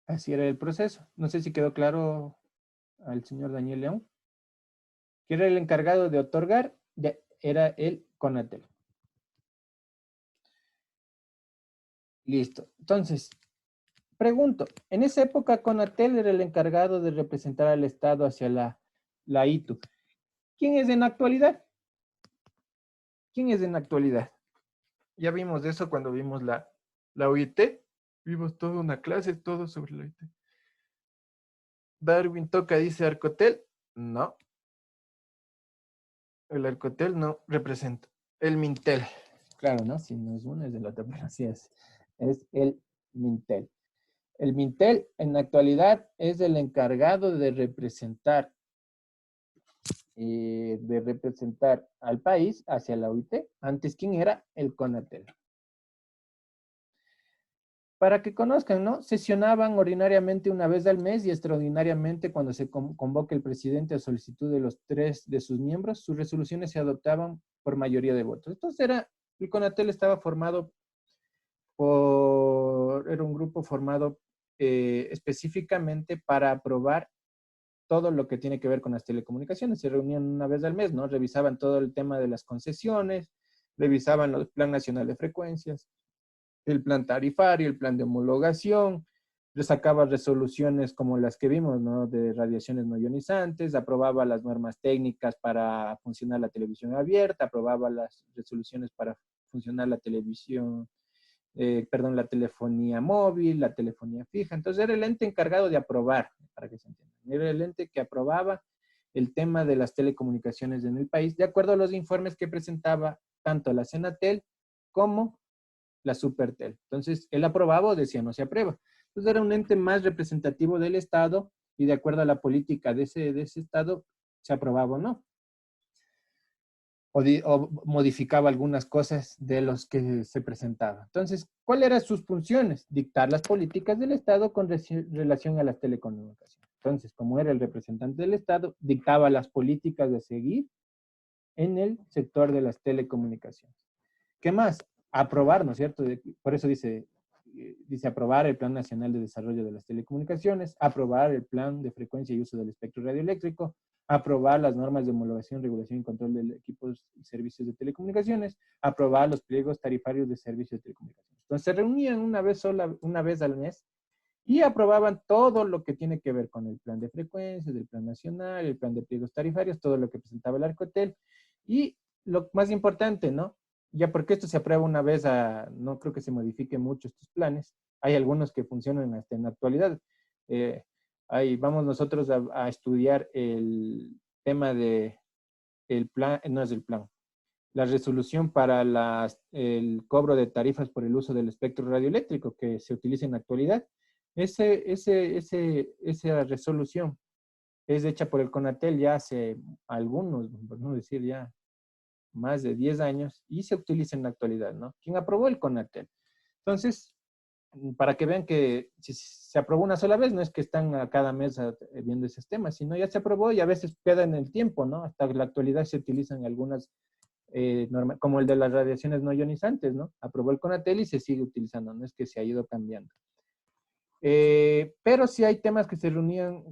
Así era el proceso. No sé si quedó claro al señor Daniel León. ¿Quién era el encargado de otorgar? Era el CONATEL. Listo. Entonces, pregunto, en esa época CONATEL era el encargado de representar al Estado hacia la ITU. ¿Quién es en la actualidad? ¿Quién es en la actualidad? Ya vimos de eso cuando vimos la UIT. Vimos toda una clase, todo sobre la UIT. Darwin Toca dice Arcotel. No. El Arcotel no representa. El Mintel. Claro, ¿no? Si no es uno, es del otro, pero así es. Es el Mintel. El Mintel en la actualidad es el encargado de representar al país hacia la OIT. Antes, ¿quién era? El CONATEL. para que conozcan, ¿no? Sesionaban ordinariamente una vez al mes y extraordinariamente cuando se convoque el presidente a solicitud de los 3 de sus miembros, sus resoluciones se adoptaban por mayoría de votos. Entonces el CONATEL estaba formado era un grupo formado específicamente para aprobar todo lo que tiene que ver con las telecomunicaciones. Se reunían una vez al mes, ¿no? Revisaban todo el tema de las concesiones, revisaban el Plan Nacional de Frecuencias, el plan tarifario, el plan de homologación, sacaba resoluciones como las que vimos, ¿no? De radiaciones no ionizantes, aprobaba las normas técnicas para funcionar la televisión abierta, aprobaba las resoluciones para funcionar la televisión, la telefonía móvil, la telefonía fija. Entonces era el ente encargado de aprobar, para que se entienda. Era el ente que aprobaba el tema de las telecomunicaciones en el país, de acuerdo a los informes que presentaba tanto la Senatel como la Supertel. Entonces, él aprobaba o decía no se aprueba. Entonces, era un ente más representativo del Estado y de acuerdo a la política de ese Estado, se aprobaba o no. O modificaba algunas cosas de los que se presentaba. Entonces, ¿cuáles eran sus funciones? Dictar las políticas del Estado con relación a las telecomunicaciones. Entonces, como era el representante del Estado, dictaba las políticas de seguir en el sector de las telecomunicaciones. ¿Qué más? Aprobar, ¿no es cierto? Por eso dice aprobar el Plan Nacional de Desarrollo de las Telecomunicaciones, aprobar el Plan de Frecuencia y Uso del Espectro Radioeléctrico, aprobar las normas de homologación, regulación y control de equipos y servicios de telecomunicaciones, aprobar los pliegos tarifarios de servicios de telecomunicaciones. Entonces se reunían una vez al mes y aprobaban todo lo que tiene que ver con el plan de frecuencias, el plan nacional, el plan de pliegos tarifarios, todo lo que presentaba el Arcotel. Y lo más importante, ¿no? Ya porque esto se aprueba una vez, no creo que se modifique mucho estos planes. Hay algunos que funcionan hasta en la actualidad. Ahí vamos nosotros a estudiar el tema de el plan, no es el plan, la resolución para el cobro de tarifas por el uso del espectro radioeléctrico que se utiliza en la actualidad. Esa resolución es hecha por el CONATEL ya hace algunos, por no decir ya más de 10 años, y se utiliza en la actualidad, ¿no? ¿Quién aprobó? El CONATEL. Entonces, para que vean que si se aprobó una sola vez, no es que están a cada mes viendo esos temas, sino ya se aprobó y a veces queda en el tiempo, ¿no? Hasta la actualidad se utilizan algunas normas, como el de las radiaciones no ionizantes, ¿no? Aprobó el CONATEL y se sigue utilizando, no es que se ha ido cambiando. Pero sí hay temas que se reunían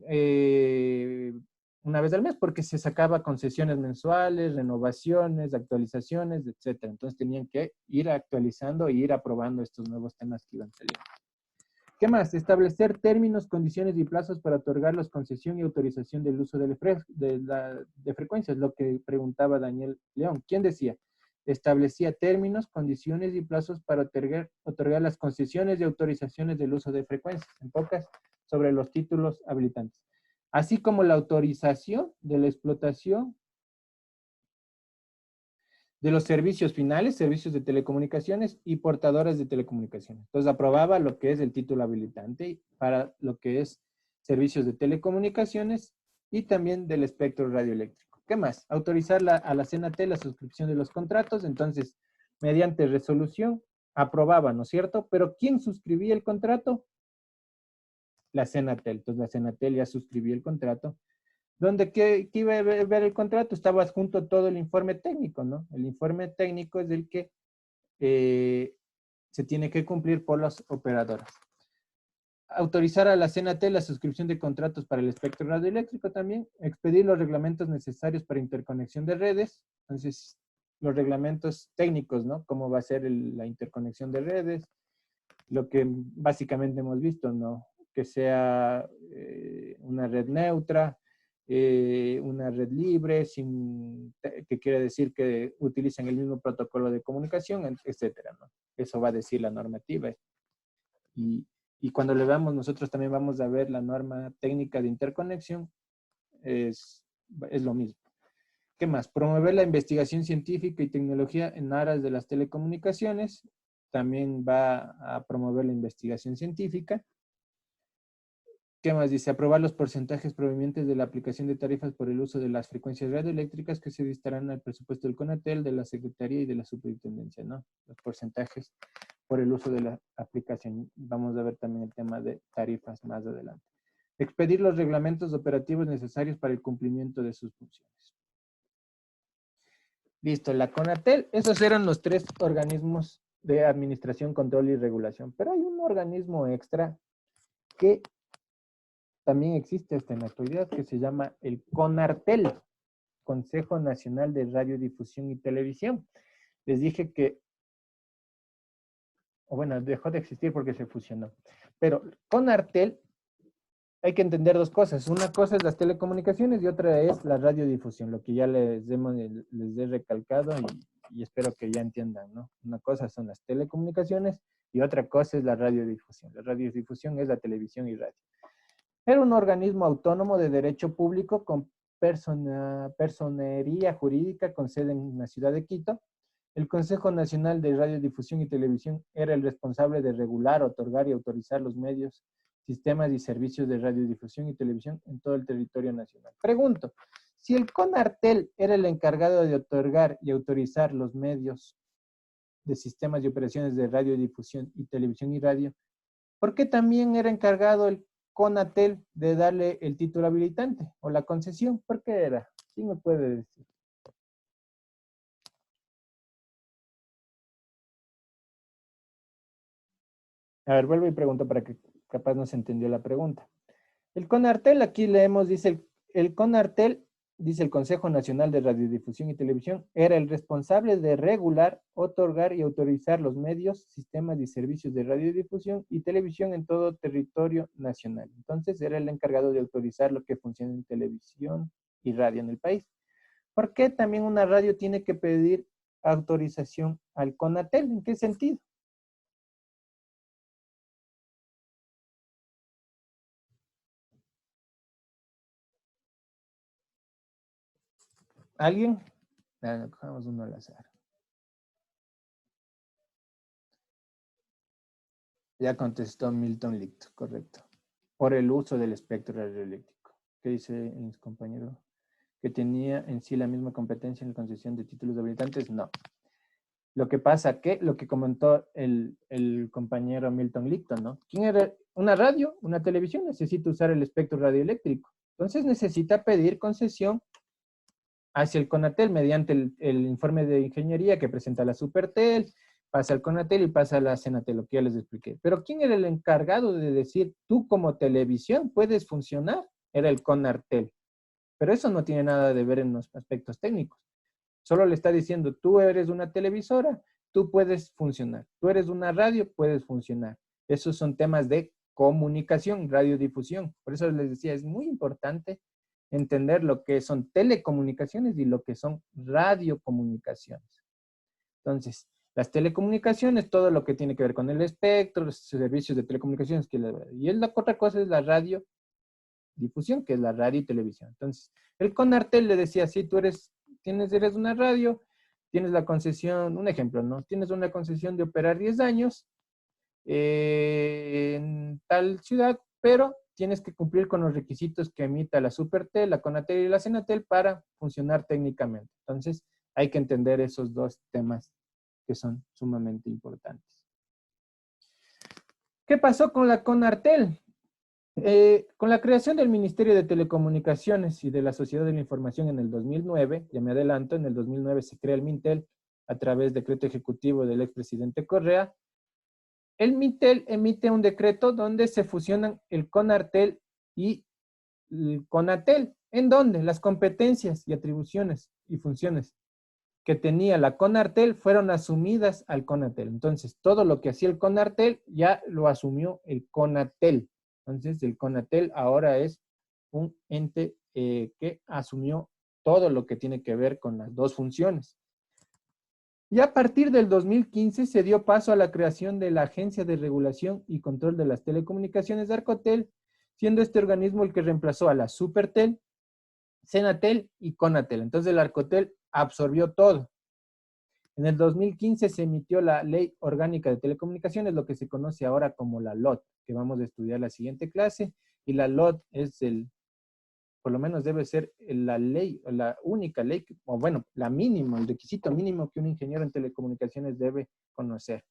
una vez al mes porque se sacaba concesiones mensuales, renovaciones, actualizaciones, etcétera. Entonces tenían que ir actualizando e ir aprobando estos nuevos temas que iban saliendo. ¿Qué más? Establecer términos, condiciones y plazos para otorgar la concesión y autorización del uso de frecuencias, lo que preguntaba Daniel León. ¿Quién decía? Establecía términos, condiciones y plazos para otorgar las concesiones y autorizaciones del uso de frecuencias, en pocas, sobre los títulos habilitantes, así como la autorización de la explotación de los servicios finales, servicios de telecomunicaciones y portadoras de telecomunicaciones. Entonces aprobaba lo que es el título habilitante para lo que es servicios de telecomunicaciones y también del espectro radioeléctrico. ¿Qué más? Autorizar a la Senatel la suscripción de los contratos. Entonces, mediante resolución, aprobaba, ¿no es cierto? Pero ¿quién suscribía el contrato? La Senatel. Entonces, la Senatel ya suscribía el contrato. Donde ¿qué iba a ver el contrato? Estaba adjunto todo el informe técnico, ¿no? El informe técnico es el que se tiene que cumplir por las operadoras. Autorizar a la Senatel la suscripción de contratos para el espectro radioeléctrico también, expedir los reglamentos necesarios para interconexión de redes, entonces los reglamentos técnicos, ¿no? Cómo va a ser la interconexión de redes, lo que básicamente hemos visto, ¿no? Que sea una red neutra, una red libre, que quiere decir que utilizan el mismo protocolo de comunicación, etcétera, ¿no? Eso va a decir la normativa. Y cuando le veamos, nosotros también vamos a ver la norma técnica de interconexión, es lo mismo. ¿Qué más? Promover la investigación científica y tecnología en aras de las telecomunicaciones. También va a promover la investigación científica. ¿Qué más dice? Aprobar los porcentajes provenientes de la aplicación de tarifas por el uso de las frecuencias radioeléctricas que se dictarán al presupuesto del CONATEL, de la Secretaría y de la Superintendencia, ¿no? Los porcentajes por el uso de la aplicación. Vamos a ver también el tema de tarifas más adelante. Expedir los reglamentos operativos necesarios para el cumplimiento de sus funciones. Listo, la CONATEL, esos eran los 3 organismos de administración, control y regulación. Pero hay un organismo extra que también existe hasta en la actualidad, que se llama el CONARTEL, Consejo Nacional de Radiodifusión y Televisión. Les dije que, o bueno, dejó de existir porque se fusionó. Pero CONARTEL, hay que entender 2 cosas. Una cosa es las telecomunicaciones y otra es la radiodifusión, lo que ya les he recalcado y espero que ya entiendan, ¿no? Una cosa son las telecomunicaciones y otra cosa es la radiodifusión. La radiodifusión es la televisión y radio. Era un organismo autónomo de derecho público con personería jurídica con sede en la ciudad de Quito. El Consejo Nacional de Radiodifusión y Televisión era el responsable de regular, otorgar y autorizar los medios, sistemas y servicios de radiodifusión y televisión en todo el territorio nacional. Pregunto, si el CONARTEL era el encargado de otorgar y autorizar los medios de sistemas y operaciones de radiodifusión y televisión y radio, ¿por qué también era encargado el CONATEL de darle el título habilitante o la concesión? ¿Por qué era? ¿Quién me puede decir? A ver, vuelvo y pregunto para que capaz no se entendió la pregunta. El CONARTEL, aquí leemos, dice, el CONARTEL, dice el Consejo Nacional de Radiodifusión y Televisión, era el responsable de regular, otorgar y autorizar los medios, sistemas y servicios de radiodifusión y televisión en todo territorio nacional. Entonces, era el encargado de autorizar lo que funciona en televisión y radio en el país. ¿Por qué también una radio tiene que pedir autorización al CONATEL? ¿En qué sentido? ¿Alguien? Cogemos uno al azar. Ya contestó Milton Licto, correcto. Por el uso del espectro radioeléctrico. ¿Qué dice mis compañeros? ¿Que tenía en sí la misma competencia en la concesión de títulos habilitantes? No. Lo que pasa que, lo que comentó el compañero Milton Licto, ¿no? ¿Quién era? Una radio, una televisión necesita usar el espectro radioeléctrico. Entonces necesita pedir concesión hacia el CONATEL mediante el informe de ingeniería que presenta la Supertel, pasa al CONATEL y pasa a la Senatel, lo que ya les expliqué. Pero ¿quién era el encargado de decir, tú como televisión puedes funcionar? Era el CONARTEL. Pero eso no tiene nada de ver en los aspectos técnicos. Solo le está diciendo, tú eres una televisora, tú puedes funcionar. Tú eres una radio, puedes funcionar. Esos son temas de comunicación, radiodifusión. Por eso les decía, es muy importante entender lo que son telecomunicaciones y lo que son radiocomunicaciones. Entonces, las telecomunicaciones, todo lo que tiene que ver con el espectro, los servicios de telecomunicaciones, y la otra cosa es la radiodifusión, que es la radio y televisión. Entonces, el CONARTEL le decía, si tú eres una radio, tienes la concesión, un ejemplo, ¿no? Tienes una concesión de operar 10 años en tal ciudad, pero tienes que cumplir con los requisitos que emita la Supertel, la CONATEL y la Senatel para funcionar técnicamente. Entonces, hay que entender esos 2 temas que son sumamente importantes. ¿Qué pasó con la CONARTEL? Con la creación del Ministerio de Telecomunicaciones y de la Sociedad de la Información en el 2009, ya me adelanto, en el 2009 se crea el MINTEL a través del decreto ejecutivo del expresidente Correa. El MINTEL emite un decreto donde se fusionan el CONARTEL y el CONATEL. ¿En dónde? Las competencias y atribuciones y funciones que tenía la CONARTEL fueron asumidas al CONATEL. Entonces, todo lo que hacía el CONARTEL ya lo asumió el CONATEL. Entonces, el CONATEL ahora es un ente que asumió todo lo que tiene que ver con las 2 funciones. Y a partir del 2015 se dio paso a la creación de la Agencia de Regulación y Control de las Telecomunicaciones de Arcotel, siendo este organismo el que reemplazó a la Supertel, Senatel y CONATEL. Entonces el Arcotel absorbió todo. En el 2015 se emitió la Ley Orgánica de Telecomunicaciones, lo que se conoce ahora como la LOT, que vamos a estudiar la siguiente clase, Y la LOT es por lo menos debe ser la ley, la única ley, o bueno, la mínima, el requisito mínimo que un ingeniero en telecomunicaciones debe conocer.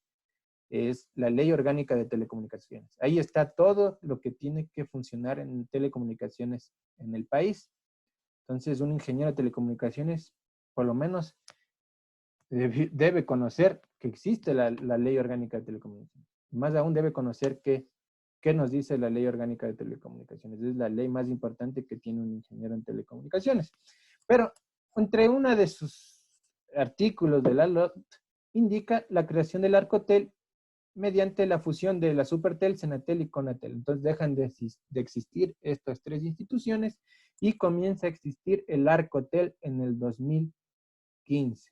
Es la Ley Orgánica de Telecomunicaciones. Ahí está todo lo que tiene que funcionar en telecomunicaciones en el país. Entonces, un ingeniero de telecomunicaciones, por lo menos, debe conocer que existe la Ley Orgánica de Telecomunicaciones. Más aún debe conocer qué nos dice la Ley Orgánica de Telecomunicaciones. Es la ley más importante que tiene un ingeniero en telecomunicaciones. Pero, entre uno de sus artículos de la LOT, indica la creación del Arcotel mediante la fusión de la Supertel, Senatel y Conatel. Entonces dejan de existir estas tres instituciones y comienza a existir el Arcotel en el 2015.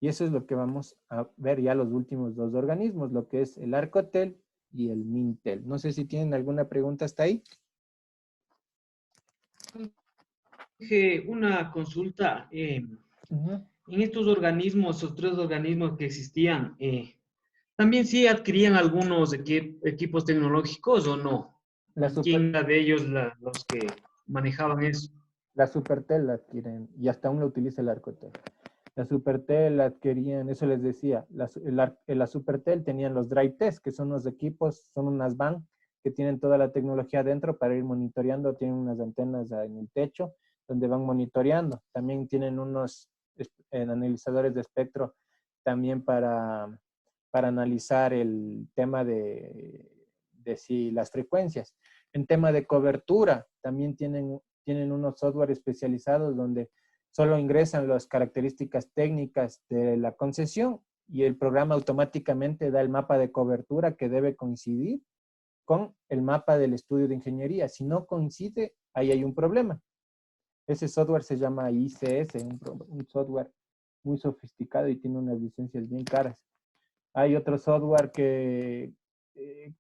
Y eso es lo que vamos a ver ya los últimos dos organismos, lo que es el Arcotel y el Mintel. No sé si tienen alguna pregunta hasta ahí. Una consulta. En estos organismos, esos tres organismos que existían, ¿también sí adquirían algunos equipos tecnológicos o no? ¿Quién era de ellos los que manejaban eso? La Supertel la adquieren y hasta aún la utiliza el Arcotel. La Supertel la adquirían, eso les decía, la Supertel tenían los Drive Test, que son los equipos, son unas van que tienen toda la tecnología dentro para ir monitoreando, tienen unas antenas en el techo donde van monitoreando. También tienen unos analizadores de espectro también para analizar el tema de si las frecuencias. En tema de cobertura, también tienen unos software especializados donde solo ingresan las características técnicas de la concesión y el programa automáticamente da el mapa de cobertura que debe coincidir con el mapa del estudio de ingeniería. Si no coincide, ahí hay un problema. Ese software se llama ICS, un software muy sofisticado y tiene unas licencias bien caras. Hay otro software que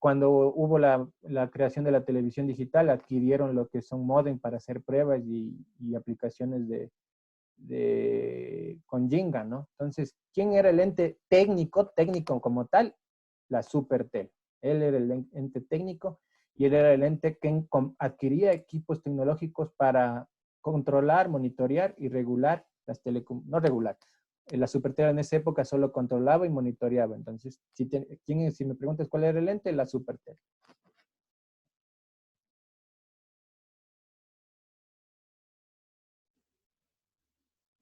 cuando hubo la creación de la televisión digital, adquirieron lo que son modem para hacer pruebas y aplicaciones con Jinga, ¿no? Entonces, ¿quién era el ente técnico como tal? La Supertel. Él era el ente técnico y él era el ente que adquiría equipos tecnológicos para controlar, monitorear y regular las telecomunicaciones. No regular. La Supertel en esa época solo controlaba y monitoreaba. Entonces, si me preguntas cuál era el ente, la Supertel.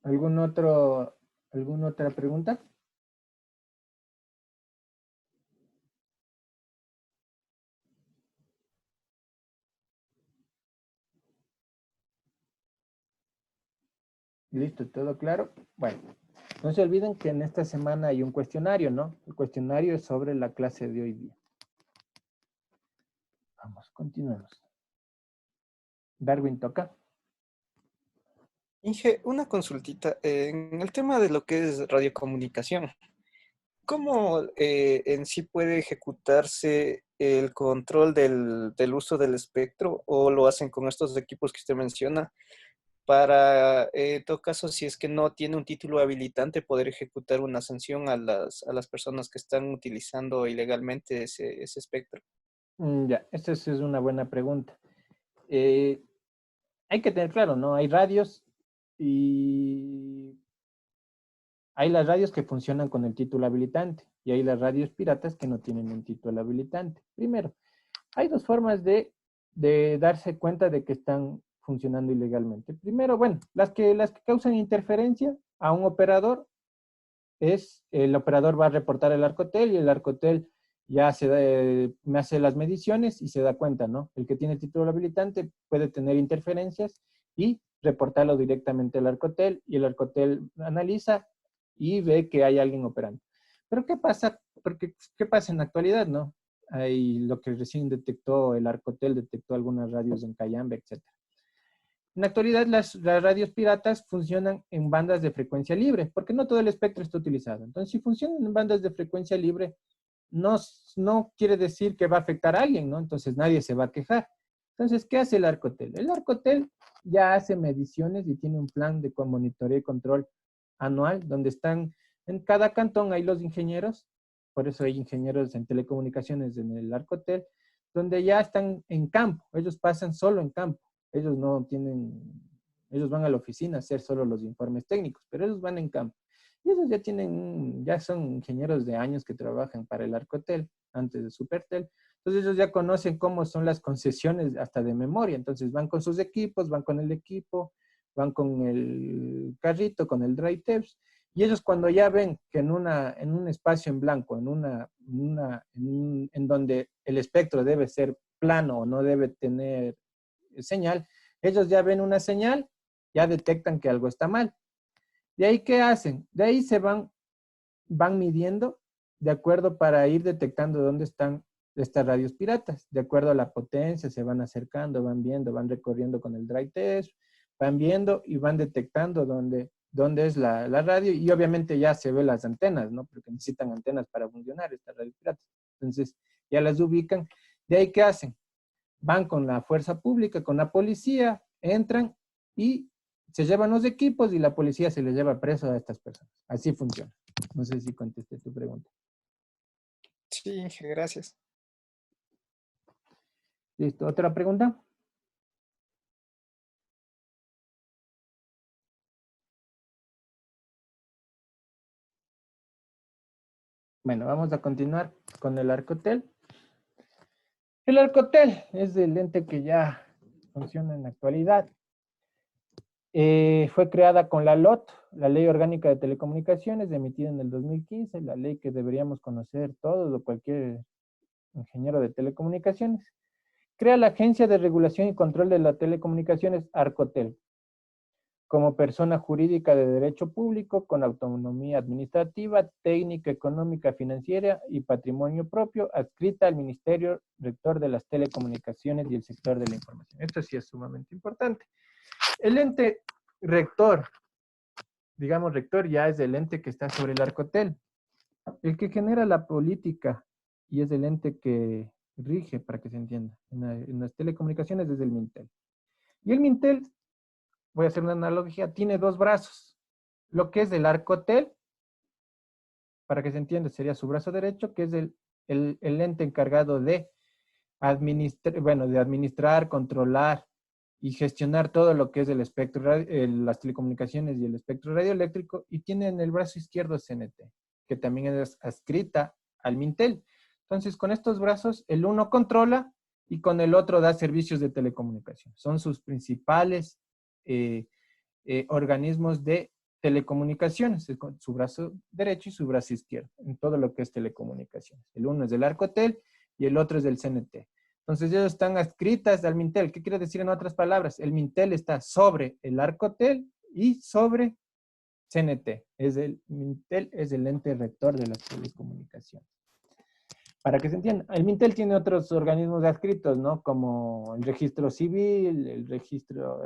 ¿Alguna otra pregunta? Listo, ¿todo claro? Bueno, no se olviden que en esta semana hay un cuestionario, ¿no? El cuestionario es sobre la clase de hoy día. Vamos, continuemos. Darwin, toca. Inge, una consultita. En el tema de lo que es radiocomunicación, ¿cómo en sí puede ejecutarse el control del uso del espectro o lo hacen con estos equipos que usted menciona para, en todo caso, si es que no tiene un título habilitante, poder ejecutar una sanción a las personas que están utilizando ilegalmente ese espectro? Ya, esta es una buena pregunta. Hay que tener claro, ¿no? Hay radios y hay las radios que funcionan con el título habilitante y hay las radios piratas que no tienen un título habilitante. Primero, hay dos formas de darse cuenta de que están funcionando ilegalmente. Primero, bueno, las que causan interferencia a un operador el operador va a reportar el Arcotel y el Arcotel ya me hace las mediciones y se da cuenta, ¿no? El que tiene título habilitante puede tener interferencias y reportarlo directamente al Arcotel y el Arcotel analiza y ve que hay alguien operando. Pero ¿qué pasa? ¿Qué pasa en la actualidad, no? Hay lo que recién detectó el Arcotel, detectó algunas radios en Cayambe, etc. En la actualidad, las radios piratas funcionan en bandas de frecuencia libre, porque no todo el espectro está utilizado. Entonces, si funcionan en bandas de frecuencia libre, no quiere decir que va a afectar a alguien, ¿no? Entonces, nadie se va a quejar. Entonces, ¿qué hace el Arcotel? El Arcotel ya hace mediciones y tiene un plan de monitoreo y control anual, donde están, en cada cantón hay los ingenieros, por eso hay ingenieros en telecomunicaciones en el Arcotel, donde ya están en campo. Ellos pasan solo en campo. Ellos no tienen, ellos van a la oficina a hacer solo los informes técnicos, pero ellos van en campo. Y ellos ya tienen, ya son ingenieros de años que trabajan para el Arcotel, antes de Supertel. Entonces ellos ya conocen cómo son las concesiones hasta de memoria. Entonces van con sus equipos, van con el equipo, van con el carrito, con el dry tapes. Y ellos cuando ya ven que en un espacio en blanco, en donde el espectro debe ser plano o no debe tener señal, ellos ya ven una señal, ya detectan que algo está mal. ¿De ahí qué hacen? De ahí se van midiendo de acuerdo para ir detectando dónde están estas radios piratas. De acuerdo a la potencia, se van acercando, van viendo, van recorriendo con el dry test, van viendo y van detectando dónde es la radio, y obviamente ya se ve las antenas, ¿no? Porque necesitan antenas para funcionar estas radios piratas. Entonces, ya las ubican. ¿De ahí qué hacen? Van con la fuerza pública, con la policía, entran y se llevan los equipos y la policía se les lleva preso a estas personas. Así funciona. No sé si contesté tu pregunta. Sí, gracias. ¿Listo? ¿Otra pregunta? Bueno, vamos a continuar con el Arcotel. El Arcotel es el ente que ya funciona en la actualidad. Fue creada con la LOT, la Ley Orgánica de Telecomunicaciones, emitida en el 2015, la ley que deberíamos conocer todos o cualquier ingeniero de telecomunicaciones. Crea la Agencia de Regulación y Control de las Telecomunicaciones, Arcotel, como persona jurídica de derecho público con autonomía administrativa, técnica, económica, financiera y patrimonio propio, adscrita al Ministerio Rector de las Telecomunicaciones y el sector de la información. Esto sí es sumamente importante. El ente rector, digamos rector, ya es el ente que está sobre el Arcotel. El que genera la política y es el ente que rige, para que se entienda, en las telecomunicaciones es el Mintel. Y el Mintel, voy a hacer una analogía, tiene dos brazos. Lo que es el Arcotel, para que se entienda, sería su brazo derecho, que es el ente encargado de administrar, controlar y gestionar todo lo que es el espectro, las telecomunicaciones y el espectro radioeléctrico, y tiene en el brazo izquierdo CNT, que también es adscrita al Mintel. Entonces, con estos brazos, el uno controla y con el otro da servicios de telecomunicación. Son sus principales organismos de telecomunicaciones, su brazo derecho y su brazo izquierdo, en todo lo que es telecomunicaciones. El uno es del Arcotel y el otro es del CNT. Entonces, ellos están adscritas al Mintel. ¿Qué quiere decir en otras palabras? El Mintel está sobre el Arcotel y sobre CNT. Mintel es el ente rector de las telecomunicaciones. Para que se entienda, el Mintel tiene otros organismos adscritos, ¿no? Como el registro civil, el registro,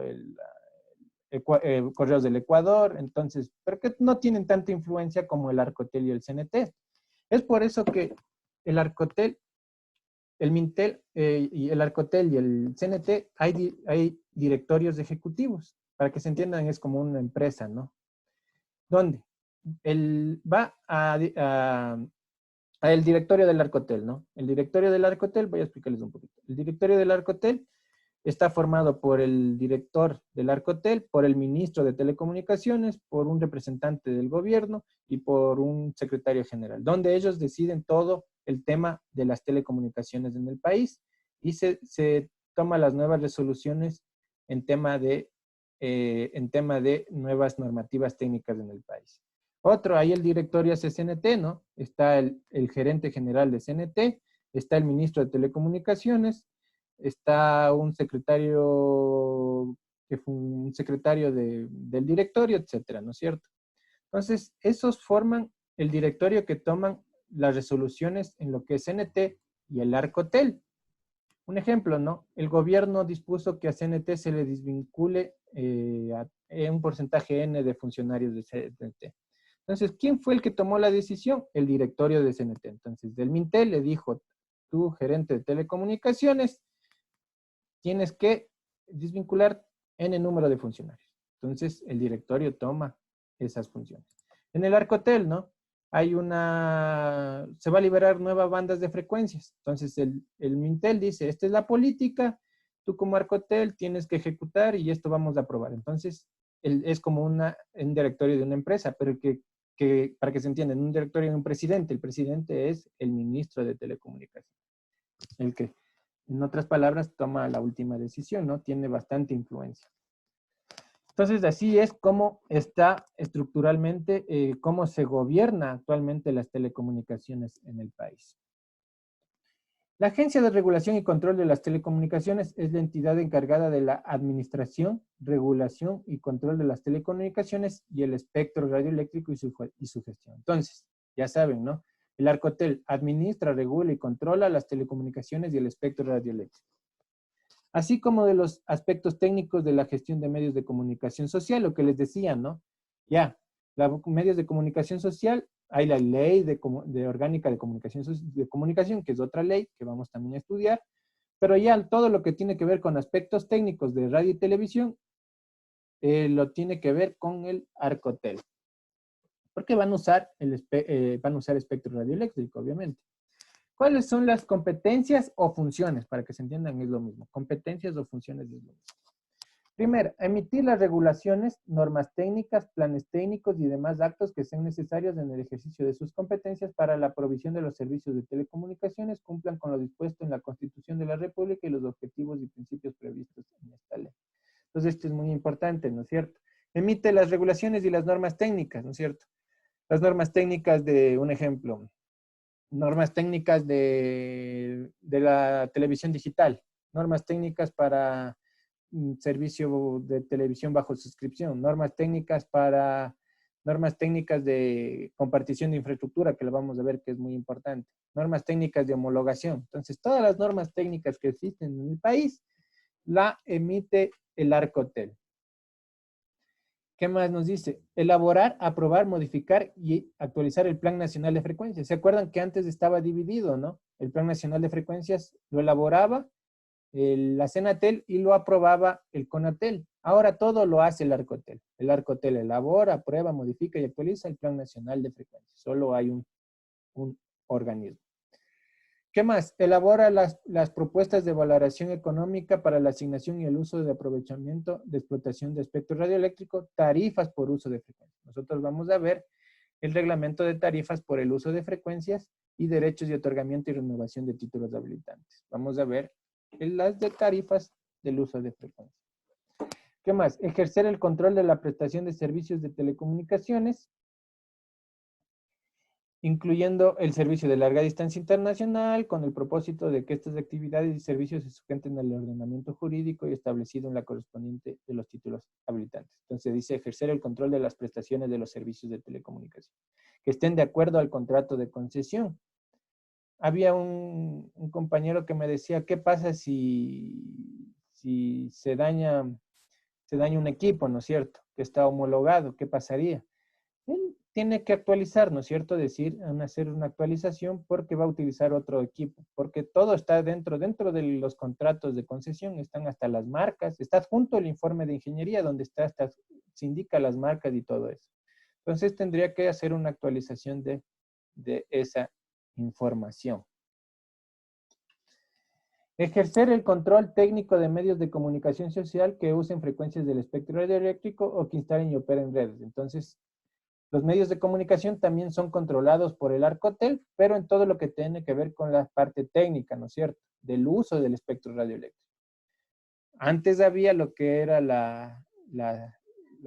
Correos del Ecuador, entonces, pero que no tienen tanta influencia como el Arcotel y el CNT. Es por eso que el Arcotel, el Mintel y el Arcotel y el CNT hay directorios ejecutivos. Para que se entiendan, es como una empresa, ¿no? ¿Dónde? Va al directorio del Arcotel, ¿no? El directorio del Arcotel, voy a explicarles un poquito. El directorio del Arcotel está formado por el director del Arcotel, por el ministro de Telecomunicaciones, por un representante del gobierno y por un secretario general, donde ellos deciden todo el tema de las telecomunicaciones en el país y se toman las nuevas resoluciones en tema de nuevas normativas técnicas en el país. Otro, ahí el directorio hace CNT, ¿no? Está el gerente general de CNT, está el ministro de Telecomunicaciones, está un secretario del directorio, etcétera, ¿no es cierto? Entonces, esos forman el directorio que toman las resoluciones en lo que es CNT y el Arcotel. Un ejemplo, ¿no? El gobierno dispuso que a CNT se le desvincule un porcentaje N de funcionarios de CNT. Entonces, ¿quién fue el que tomó la decisión? El directorio de CNT. Entonces, del Mintel le dijo, tú, gerente de telecomunicaciones, tienes que desvincular N número de funcionarios. Entonces, el directorio toma esas funciones. En el Arcotel, ¿no? se va a liberar nuevas bandas de frecuencias. Entonces el Mintel dice, esta es la política, tú como Arcotel tienes que ejecutar y esto vamos a aprobar. Entonces es como un directorio de una empresa, pero para que se entienda, en un directorio de un presidente, el presidente es el ministro de Telecomunicaciones, el que, en otras palabras, toma la última decisión, ¿no? Tiene bastante influencia. Entonces, así es como está estructuralmente, cómo se gobierna actualmente las telecomunicaciones en el país. La Agencia de Regulación y Control de las Telecomunicaciones es la entidad encargada de la administración, regulación y control de las telecomunicaciones y el espectro radioeléctrico y su gestión. Entonces, ya saben, ¿no? El Arcotel administra, regula y controla las telecomunicaciones y el espectro radioeléctrico, así como de los aspectos técnicos de la gestión de medios de comunicación social, lo que les decía, ¿no? Ya, los medios de comunicación social, hay la ley de orgánica de comunicación, que es otra ley que vamos también a estudiar, pero ya todo lo que tiene que ver con aspectos técnicos de radio y televisión, lo tiene que ver con el Arcotel, porque van a usar espectro radioeléctrico, obviamente. ¿Cuáles son las competencias o funciones? Para que se entiendan, es lo mismo. Competencias o funciones es lo mismo. Primero, emitir las regulaciones, normas técnicas, planes técnicos y demás actos que sean necesarios en el ejercicio de sus competencias para la provisión de los servicios de telecomunicaciones, cumplan con lo dispuesto en la Constitución de la República y los objetivos y principios previstos en esta ley. Entonces, esto es muy importante, ¿no es cierto? Emite las regulaciones y las normas técnicas, ¿no es cierto? Las normas técnicas de, un ejemplo, normas técnicas de la televisión digital, normas técnicas para servicio de televisión bajo suscripción, normas técnicas de compartición de infraestructura, que lo vamos a ver que es muy importante, normas técnicas de homologación. Entonces, todas las normas técnicas que existen en el país la emite el Arcotel. ¿Qué más nos dice? Elaborar, aprobar, modificar y actualizar el Plan Nacional de Frecuencias. ¿Se acuerdan que antes estaba dividido, no? El Plan Nacional de Frecuencias lo elaboraba la Senatel y lo aprobaba el Conatel. Ahora todo lo hace el Arcotel. El Arcotel elabora, aprueba, modifica y actualiza el Plan Nacional de Frecuencias. Solo hay un organismo. ¿Qué más? Elabora las propuestas de valoración económica para la asignación y el uso de aprovechamiento de explotación de espectro radioeléctrico, tarifas por uso de frecuencias. Nosotros vamos a ver el reglamento de tarifas por el uso de frecuencias y derechos de otorgamiento y renovación de títulos habilitantes. Vamos a ver las de tarifas del uso de frecuencias. ¿Qué más? Ejercer el control de la prestación de servicios de telecomunicaciones, incluyendo el servicio de larga distancia internacional, con el propósito de que estas actividades y servicios se sujeten al ordenamiento jurídico y establecido en la correspondiente de los títulos habilitantes. Entonces dice ejercer el control de las prestaciones de los servicios de telecomunicación, que estén de acuerdo al contrato de concesión. Había un compañero que me decía, ¿qué pasa si se daña un equipo, ¿no es cierto? Que está homologado, ¿qué pasaría? Él tiene que actualizar, ¿no es cierto? Hacer una actualización porque va a utilizar otro equipo, porque todo está dentro de los contratos de concesión, están hasta las marcas, está adjunto el informe de ingeniería donde se indica las marcas y todo eso. Entonces tendría que hacer una actualización de esa información. Ejercer el control técnico de medios de comunicación social que usen frecuencias del espectro radioeléctrico o que instalen y operen redes. Entonces, los medios de comunicación también son controlados por el Arcotel, pero en todo lo que tiene que ver con la parte técnica, ¿no es cierto? Del uso del espectro radioeléctrico. Antes había lo que era la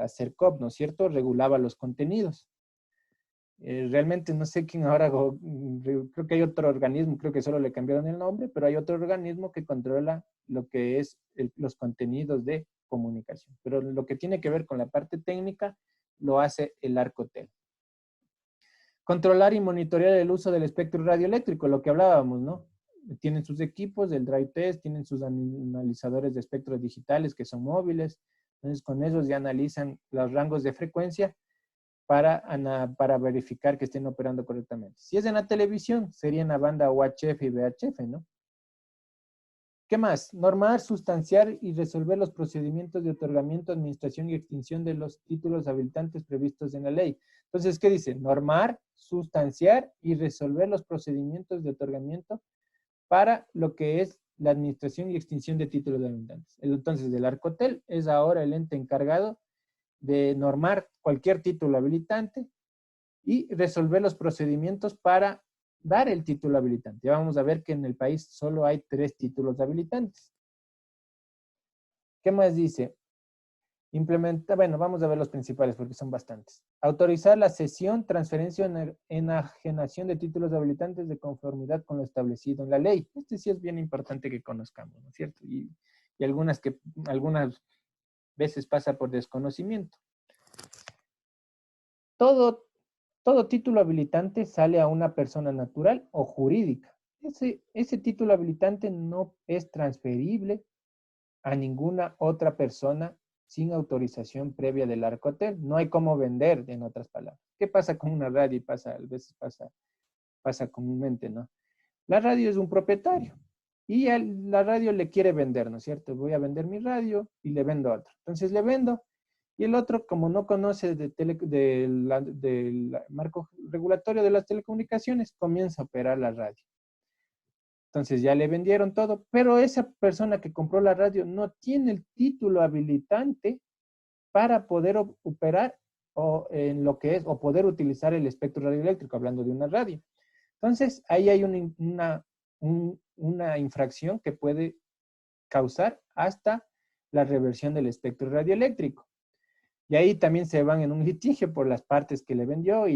CERCOP, ¿no es cierto? Regulaba los contenidos. Realmente no sé quién ahora, creo que hay otro organismo, creo que solo le cambiaron el nombre, pero hay otro organismo que controla lo que es los contenidos de comunicación. Pero lo que tiene que ver con la parte técnica lo hace el Arcotel. Controlar y monitorear el uso del espectro radioeléctrico, lo que hablábamos, ¿no? Tienen sus equipos, el Drive Test, tienen sus analizadores de espectros digitales que son móviles. Entonces, con esos ya analizan los rangos de frecuencia para verificar que estén operando correctamente. Si es en la televisión, sería en la banda UHF y VHF, ¿no? ¿Qué más? Normar, sustanciar y resolver los procedimientos de otorgamiento, administración y extinción de los títulos habilitantes previstos en la ley. Entonces, ¿qué dice? Normar, sustanciar y resolver los procedimientos de otorgamiento para lo que es la administración y extinción de títulos habilitantes. Entonces, el Arcotel es ahora el ente encargado de normar cualquier título habilitante y resolver los procedimientos para dar el título habilitante. Ya vamos a ver que en el país solo hay 3 títulos habilitantes. ¿Qué más dice? Implementa, bueno, vamos a ver los principales porque son bastantes. Autorizar la cesión, transferencia o enajenación de títulos habilitantes de conformidad con lo establecido en la ley. Este sí es bien importante que conozcamos, ¿no es cierto? Y algunas veces pasa por desconocimiento. Todo título habilitante sale a una persona natural o jurídica. Ese título habilitante no es transferible a ninguna otra persona sin autorización previa del Arcotel. No hay cómo vender, en otras palabras. ¿Qué pasa con una radio? A veces pasa comúnmente, ¿no? La radio es un propietario y la radio le quiere vender, ¿no es cierto? Voy a vender mi radio y le vendo a otro. Entonces le vendo. Y el otro, como no conoce del marco regulatorio de las telecomunicaciones, comienza a operar la radio. Entonces ya le vendieron todo, pero esa persona que compró la radio no tiene el título habilitante para poder operar en lo que es, o poder utilizar el espectro radioeléctrico, hablando de una radio. Entonces, ahí hay una infracción que puede causar hasta la reversión del espectro radioeléctrico. Y ahí también se van en un litigio por las partes que le vendió y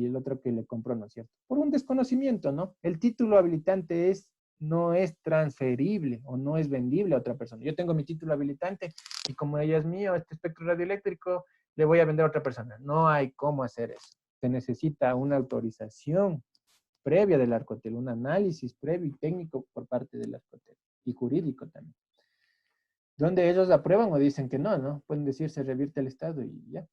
el otro que le compró, ¿no es cierto? Por un desconocimiento, ¿no? El título habilitante no es transferible o no es vendible a otra persona. Yo tengo mi título habilitante y como ella es mío, este espectro radioeléctrico, le voy a vender a otra persona. No hay cómo hacer eso. Se necesita una autorización previa del Arcotel, un análisis previo y técnico por parte del Arcotel y jurídico también. Donde ellos aprueban o dicen que no, ¿no? Pueden decir se revierte al Estado y ya.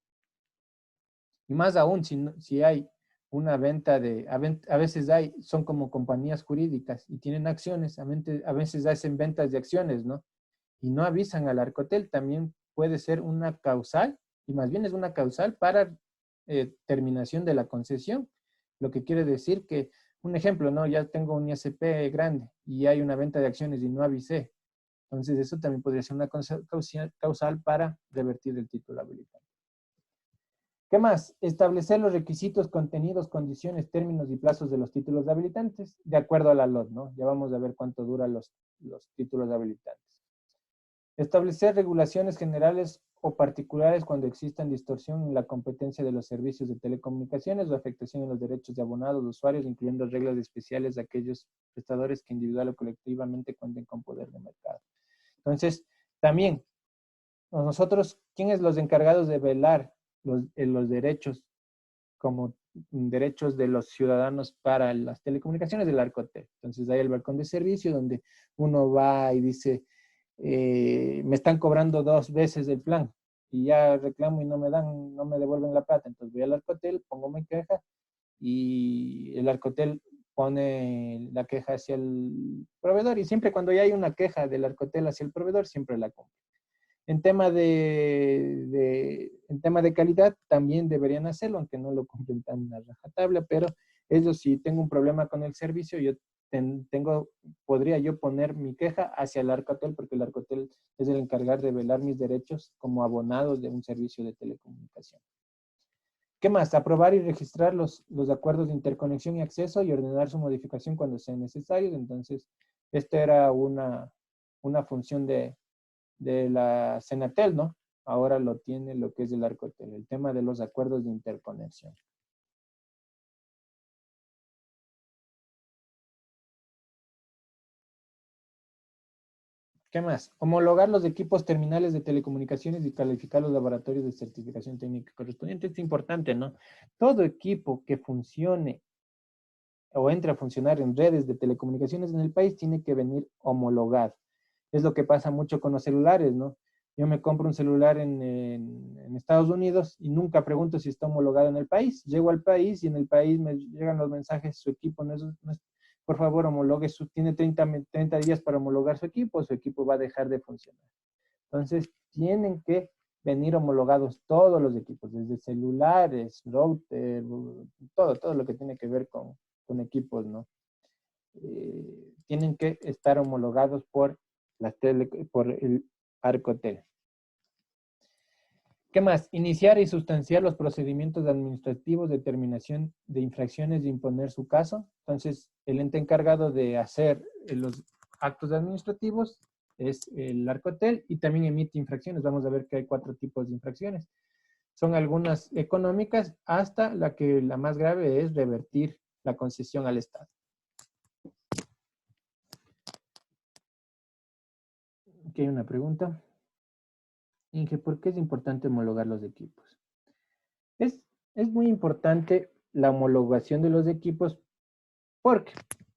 Y más aún si hay una venta a veces son como compañías jurídicas y tienen acciones, a veces hacen ventas de acciones, ¿no? Y no avisan al Arcotel, también puede ser una causal, y más bien es una causal para terminación de la concesión. Lo que quiere decir que, un ejemplo, ¿no? Ya tengo un ISP grande y hay una venta de acciones y no avisé. Entonces, eso también podría ser una causal para revertir el título habilitante. ¿Qué más? Establecer los requisitos, contenidos, condiciones, términos y plazos de los títulos habilitantes, de acuerdo a la LOT, ¿no? Ya vamos a ver cuánto duran los títulos habilitantes. Establecer regulaciones generales o particulares cuando existan distorsión en la competencia de los servicios de telecomunicaciones o afectación en los derechos de abonados, de usuarios, incluyendo reglas especiales de aquellos prestadores que individual o colectivamente cuenten con poder de mercado. Entonces, también, nosotros, ¿quiénes los encargados de velar los derechos como derechos de los ciudadanos para las telecomunicaciones? Del Arcotel. Entonces, hay el balcón de servicio donde uno va y dice, me están cobrando 2 veces el plan y ya reclamo y no me devuelven la plata. Entonces voy al Arcotel, pongo mi queja y el Arcotel pone la queja hacia el proveedor y siempre cuando ya hay una queja del Arcotel hacia el proveedor, siempre la cumple. En tema de calidad también deberían hacerlo, aunque no lo cumplen tan a rajatabla, pero eso si tengo un problema con el servicio, yo podría yo poner mi queja hacia el Arcotel, porque el Arcotel es el encargado de velar mis derechos como abonados de un servicio de telecomunicación. ¿Qué más? Aprobar y registrar los acuerdos de interconexión y acceso y ordenar su modificación cuando sean necesarios. Entonces, esta era una función de la Senatel, ¿no? Ahora lo tiene lo que es el Arcotel, el tema de los acuerdos de interconexión. ¿Qué más? Homologar los equipos terminales de telecomunicaciones y calificar los laboratorios de certificación técnica correspondientes. Es importante, ¿no? Todo equipo que funcione o entre a funcionar en redes de telecomunicaciones en el país tiene que venir homologado. Es lo que pasa mucho con los celulares, ¿no? Yo me compro un celular en Estados Unidos y nunca pregunto si está homologado en el país. Llego al país y en el país me llegan los mensajes, su equipo no por favor homologue tiene 30 días para homologar su equipo va a dejar de funcionar. Entonces, tienen que venir homologados todos los equipos, desde celulares, router, todo lo que tiene que ver con equipos, ¿no? Tienen que estar homologados por el Arcotel. ¿Qué más? Iniciar y sustanciar los procedimientos administrativos de determinación de infracciones y imponer su caso. Entonces, el ente encargado de hacer los actos administrativos es el Arcotel y también emite infracciones. Vamos a ver que hay 4 tipos de infracciones. Son algunas económicas hasta la más grave es revertir la concesión al Estado. Aquí hay una pregunta. Inge, ¿por qué es importante homologar los equipos? Es muy importante la homologación de los equipos porque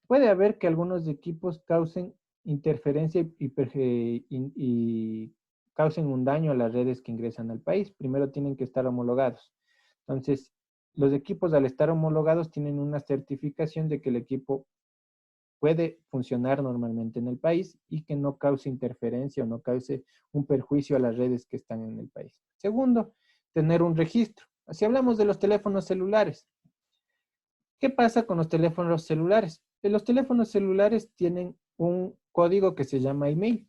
puede haber que algunos equipos causen interferencia y causen un daño a las redes que ingresan al país. Primero tienen que estar homologados. Entonces, los equipos al estar homologados tienen una certificación de que el equipo puede funcionar normalmente en el país y que no cause interferencia o no cause un perjuicio a las redes que están en el país. Segundo, tener un registro. Si hablamos de los teléfonos celulares, ¿qué pasa con los teléfonos celulares? Los teléfonos celulares tienen un código que se llama email.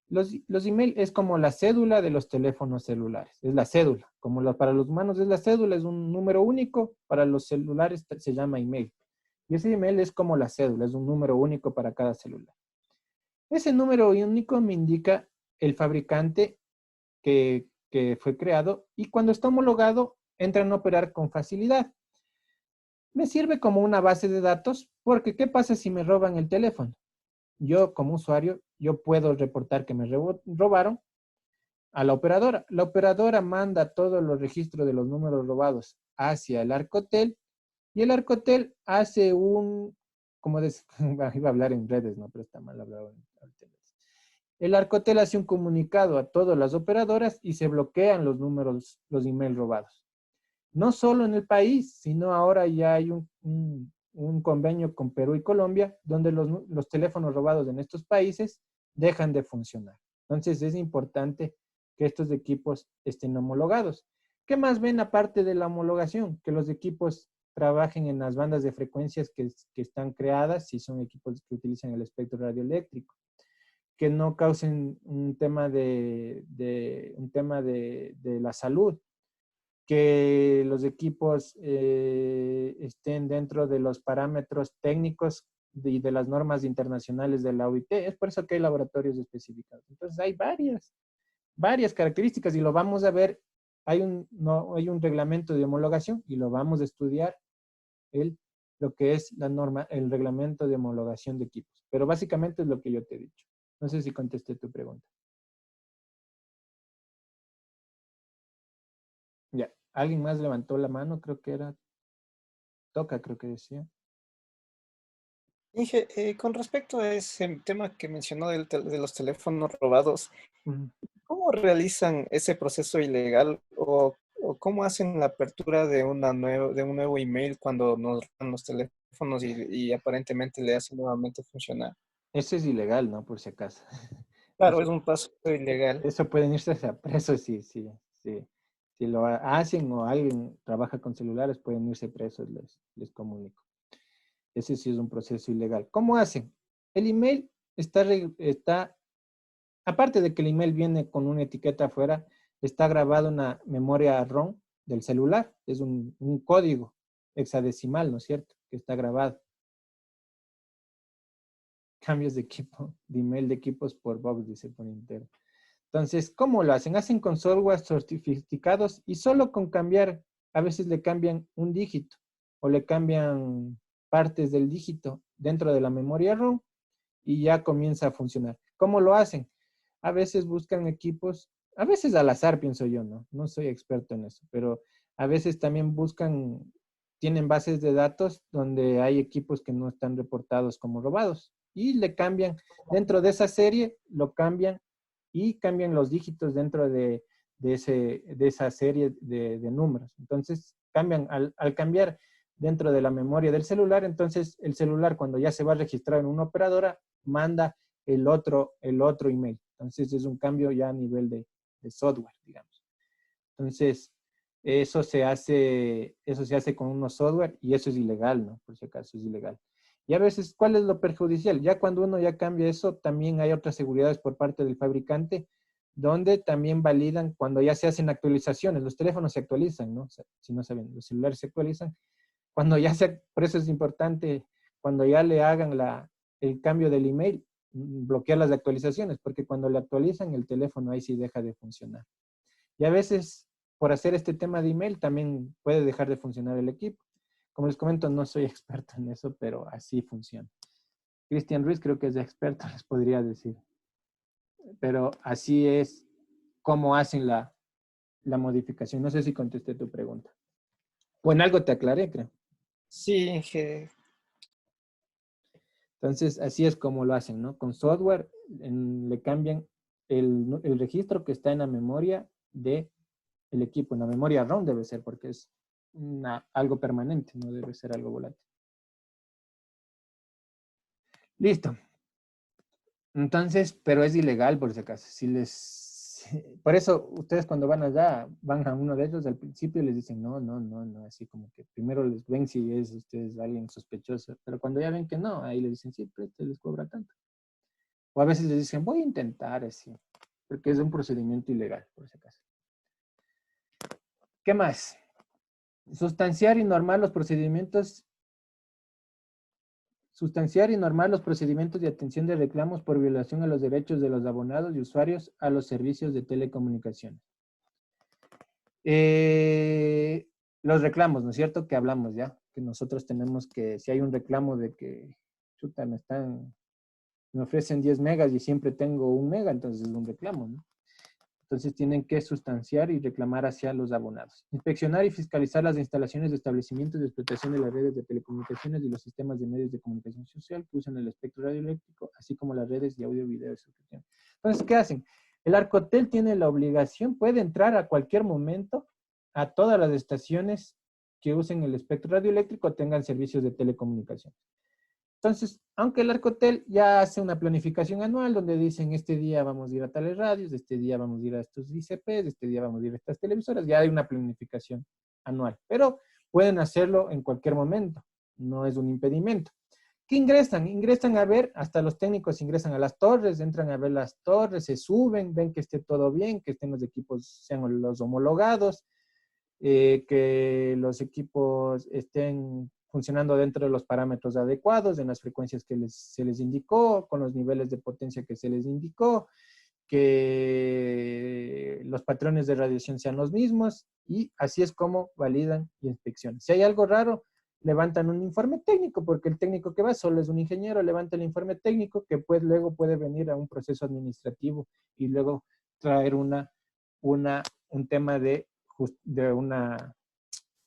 Los email es como la cédula de los teléfonos celulares. Es la cédula. Para los humanos es la cédula, es un número único. Para los celulares se llama email. Y ese email es como la cédula, es un número único para cada celular. Ese número único me indica el fabricante que fue creado y cuando está homologado entran a operar con facilidad. Me sirve como una base de datos porque ¿qué pasa si me roban el teléfono? Yo como usuario, yo puedo reportar que me robaron a la operadora. La operadora manda todos los registros de los números robados hacia el Arcotel y el Arcotel hace iba a hablar en redes, no, pero está mal hablado en redes. El Arcotel hace un comunicado a todas las operadoras y se bloquean los números, los emails robados. No solo en el país, sino ahora ya hay un convenio con Perú y Colombia, donde los teléfonos robados en estos países dejan de funcionar. Entonces es importante que estos equipos estén homologados. ¿Qué más ven aparte de la homologación? Que los equipos trabajen en las bandas de frecuencias que están creadas, si son equipos que utilizan el espectro radioeléctrico, que no causen un tema de la salud, que los equipos estén dentro de los parámetros técnicos y de las normas internacionales de la OIT. Es por eso que hay laboratorios especificados. Entonces hay varias características y lo vamos a ver. Hay un reglamento de homologación y lo vamos a estudiar lo que es la norma, el reglamento de homologación de equipos. Pero básicamente es lo que yo te he dicho. No sé si contesté tu pregunta. Ya, alguien más levantó la mano, creo que era Toca, creo que decía. Inge, con respecto a ese tema que mencionó de los teléfonos robados, ¿cómo realizan ese proceso ilegal o cómo hacen la apertura de un nuevo email cuando nos roban los teléfonos y aparentemente le hacen nuevamente funcionar? Eso es ilegal, ¿no? Por si acaso. Claro, es un paso ilegal. Eso pueden irse a presos si lo hacen o alguien trabaja con celulares, pueden irse presos, les comunico. Ese sí es un proceso ilegal. ¿Cómo hacen? El email está, aparte de que el email viene con una etiqueta afuera, está grabado en una memoria ROM del celular. Es un código hexadecimal, ¿no es cierto? Que está grabado. Cambios de equipo, de email de equipos por box, dice por entero. Entonces, ¿cómo lo hacen? Hacen con software certificados y solo con cambiar, a veces le cambian un dígito o le cambian partes del dígito dentro de la memoria ROM y ya comienza a funcionar. ¿Cómo lo hacen? A veces buscan equipos, a veces al azar pienso yo, no soy experto en eso, pero a veces también tienen bases de datos donde hay equipos que no están reportados como robados y le cambian, dentro de esa serie lo cambian y cambian los dígitos dentro de esa serie de números. Entonces, cambian, al cambiar dentro de la memoria del celular. Entonces, el celular, cuando ya se va a registrar en una operadora, manda el otro email. Entonces, es un cambio ya a nivel de software, digamos. Entonces, eso se hace con unos software y eso es ilegal, ¿no? Por si acaso es ilegal. Y a veces, ¿cuál es lo perjudicial? Ya cuando uno ya cambia eso, también hay otras seguridades por parte del fabricante, donde también validan cuando ya se hacen actualizaciones. Los teléfonos se actualizan, ¿no? O sea, si no saben, los celulares se actualizan. Cuando ya por eso es importante, cuando ya le hagan el cambio del email, bloquear las actualizaciones, porque cuando le actualizan, el teléfono ahí sí deja de funcionar. Y a veces, por hacer este tema de email, también puede dejar de funcionar el equipo. Como les comento, no soy experto en eso, pero así funciona. Cristian Ruiz creo que es experto, les podría decir. Pero así es como hacen la modificación. No sé si contesté tu pregunta. O en algo te aclaré, creo. Sí, Inge. Entonces, así es como lo hacen, ¿no? Con software le cambian el registro que está en la memoria del equipo. En la memoria ROM debe ser, porque es algo permanente, no debe ser algo volátil. Listo. Entonces, pero es ilegal por si acaso. Por eso ustedes cuando van allá, van a uno de ellos, al principio les dicen no, así como que primero les ven si es ustedes alguien sospechoso, pero cuando ya ven que no, ahí les dicen sí, pero les cobra tanto. O a veces les dicen voy a intentar así, porque es un procedimiento ilegal, por si acaso. ¿Qué más? Sustanciar y normar los procedimientos de atención de reclamos por violación a los derechos de los abonados y usuarios a los servicios de telecomunicaciones. Los reclamos, ¿no es cierto? Que hablamos ya, que nosotros tenemos que, si hay un reclamo de que, chuta, me ofrecen 10 megas y siempre tengo 1 mega, entonces es un reclamo, ¿no? Entonces tienen que sustanciar y reclamar hacia los abonados. Inspeccionar y fiscalizar las instalaciones de establecimientos de explotación de las redes de telecomunicaciones y los sistemas de medios de comunicación social que usan el espectro radioeléctrico, así como las redes de audio, video y suscripción. Entonces, ¿qué hacen? El Arcotel tiene la obligación, puede entrar a cualquier momento a todas las estaciones que usen el espectro radioeléctrico tengan servicios de telecomunicación. Entonces, aunque el Arcotel ya hace una planificación anual donde dicen este día vamos a ir a tales radios, este día vamos a ir a estos ICPs, este día vamos a ir a estas televisoras, ya hay una planificación anual, pero pueden hacerlo en cualquier momento, no es un impedimento. ¿Qué ingresan? Ingresan a ver, hasta los técnicos ingresan a las torres, entran a ver las torres, se suben, ven que esté todo bien, que estén los equipos, sean los homologados, que los equipos estén funcionando dentro de los parámetros adecuados, en las frecuencias que se les indicó, con los niveles de potencia que se les indicó, que los patrones de radiación sean los mismos, y así es como validan y inspeccionan. Si hay algo raro, levantan un informe técnico, porque el técnico que va solo es un ingeniero, levanta el informe técnico que pues luego puede venir a un proceso administrativo y luego traer un tema de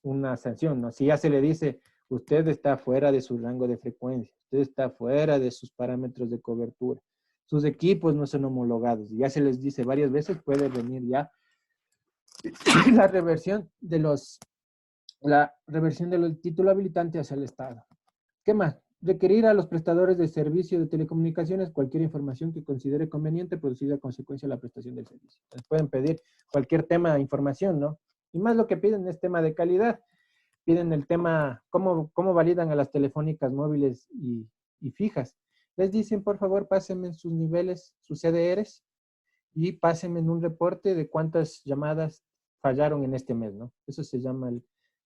una sanción, ¿no? Si ya se le dice, usted está fuera de su rango de frecuencia, usted está fuera de sus parámetros de cobertura, sus equipos no son homologados, ya se les dice varias veces, puede venir ya la reversión del título habilitante hacia el Estado. ¿Qué más? Requerir a los prestadores de servicio de telecomunicaciones cualquier información que considere conveniente producida a consecuencia de la prestación del servicio. Entonces pueden pedir cualquier tema de información, ¿no? Y más lo que piden es tema de calidad. Piden el tema, cómo validan a las telefónicas móviles y fijas. Les dicen, por favor, pásenme sus niveles, sus CDRs, y pásenme en un reporte de cuántas llamadas fallaron en este mes, ¿no? Eso se llama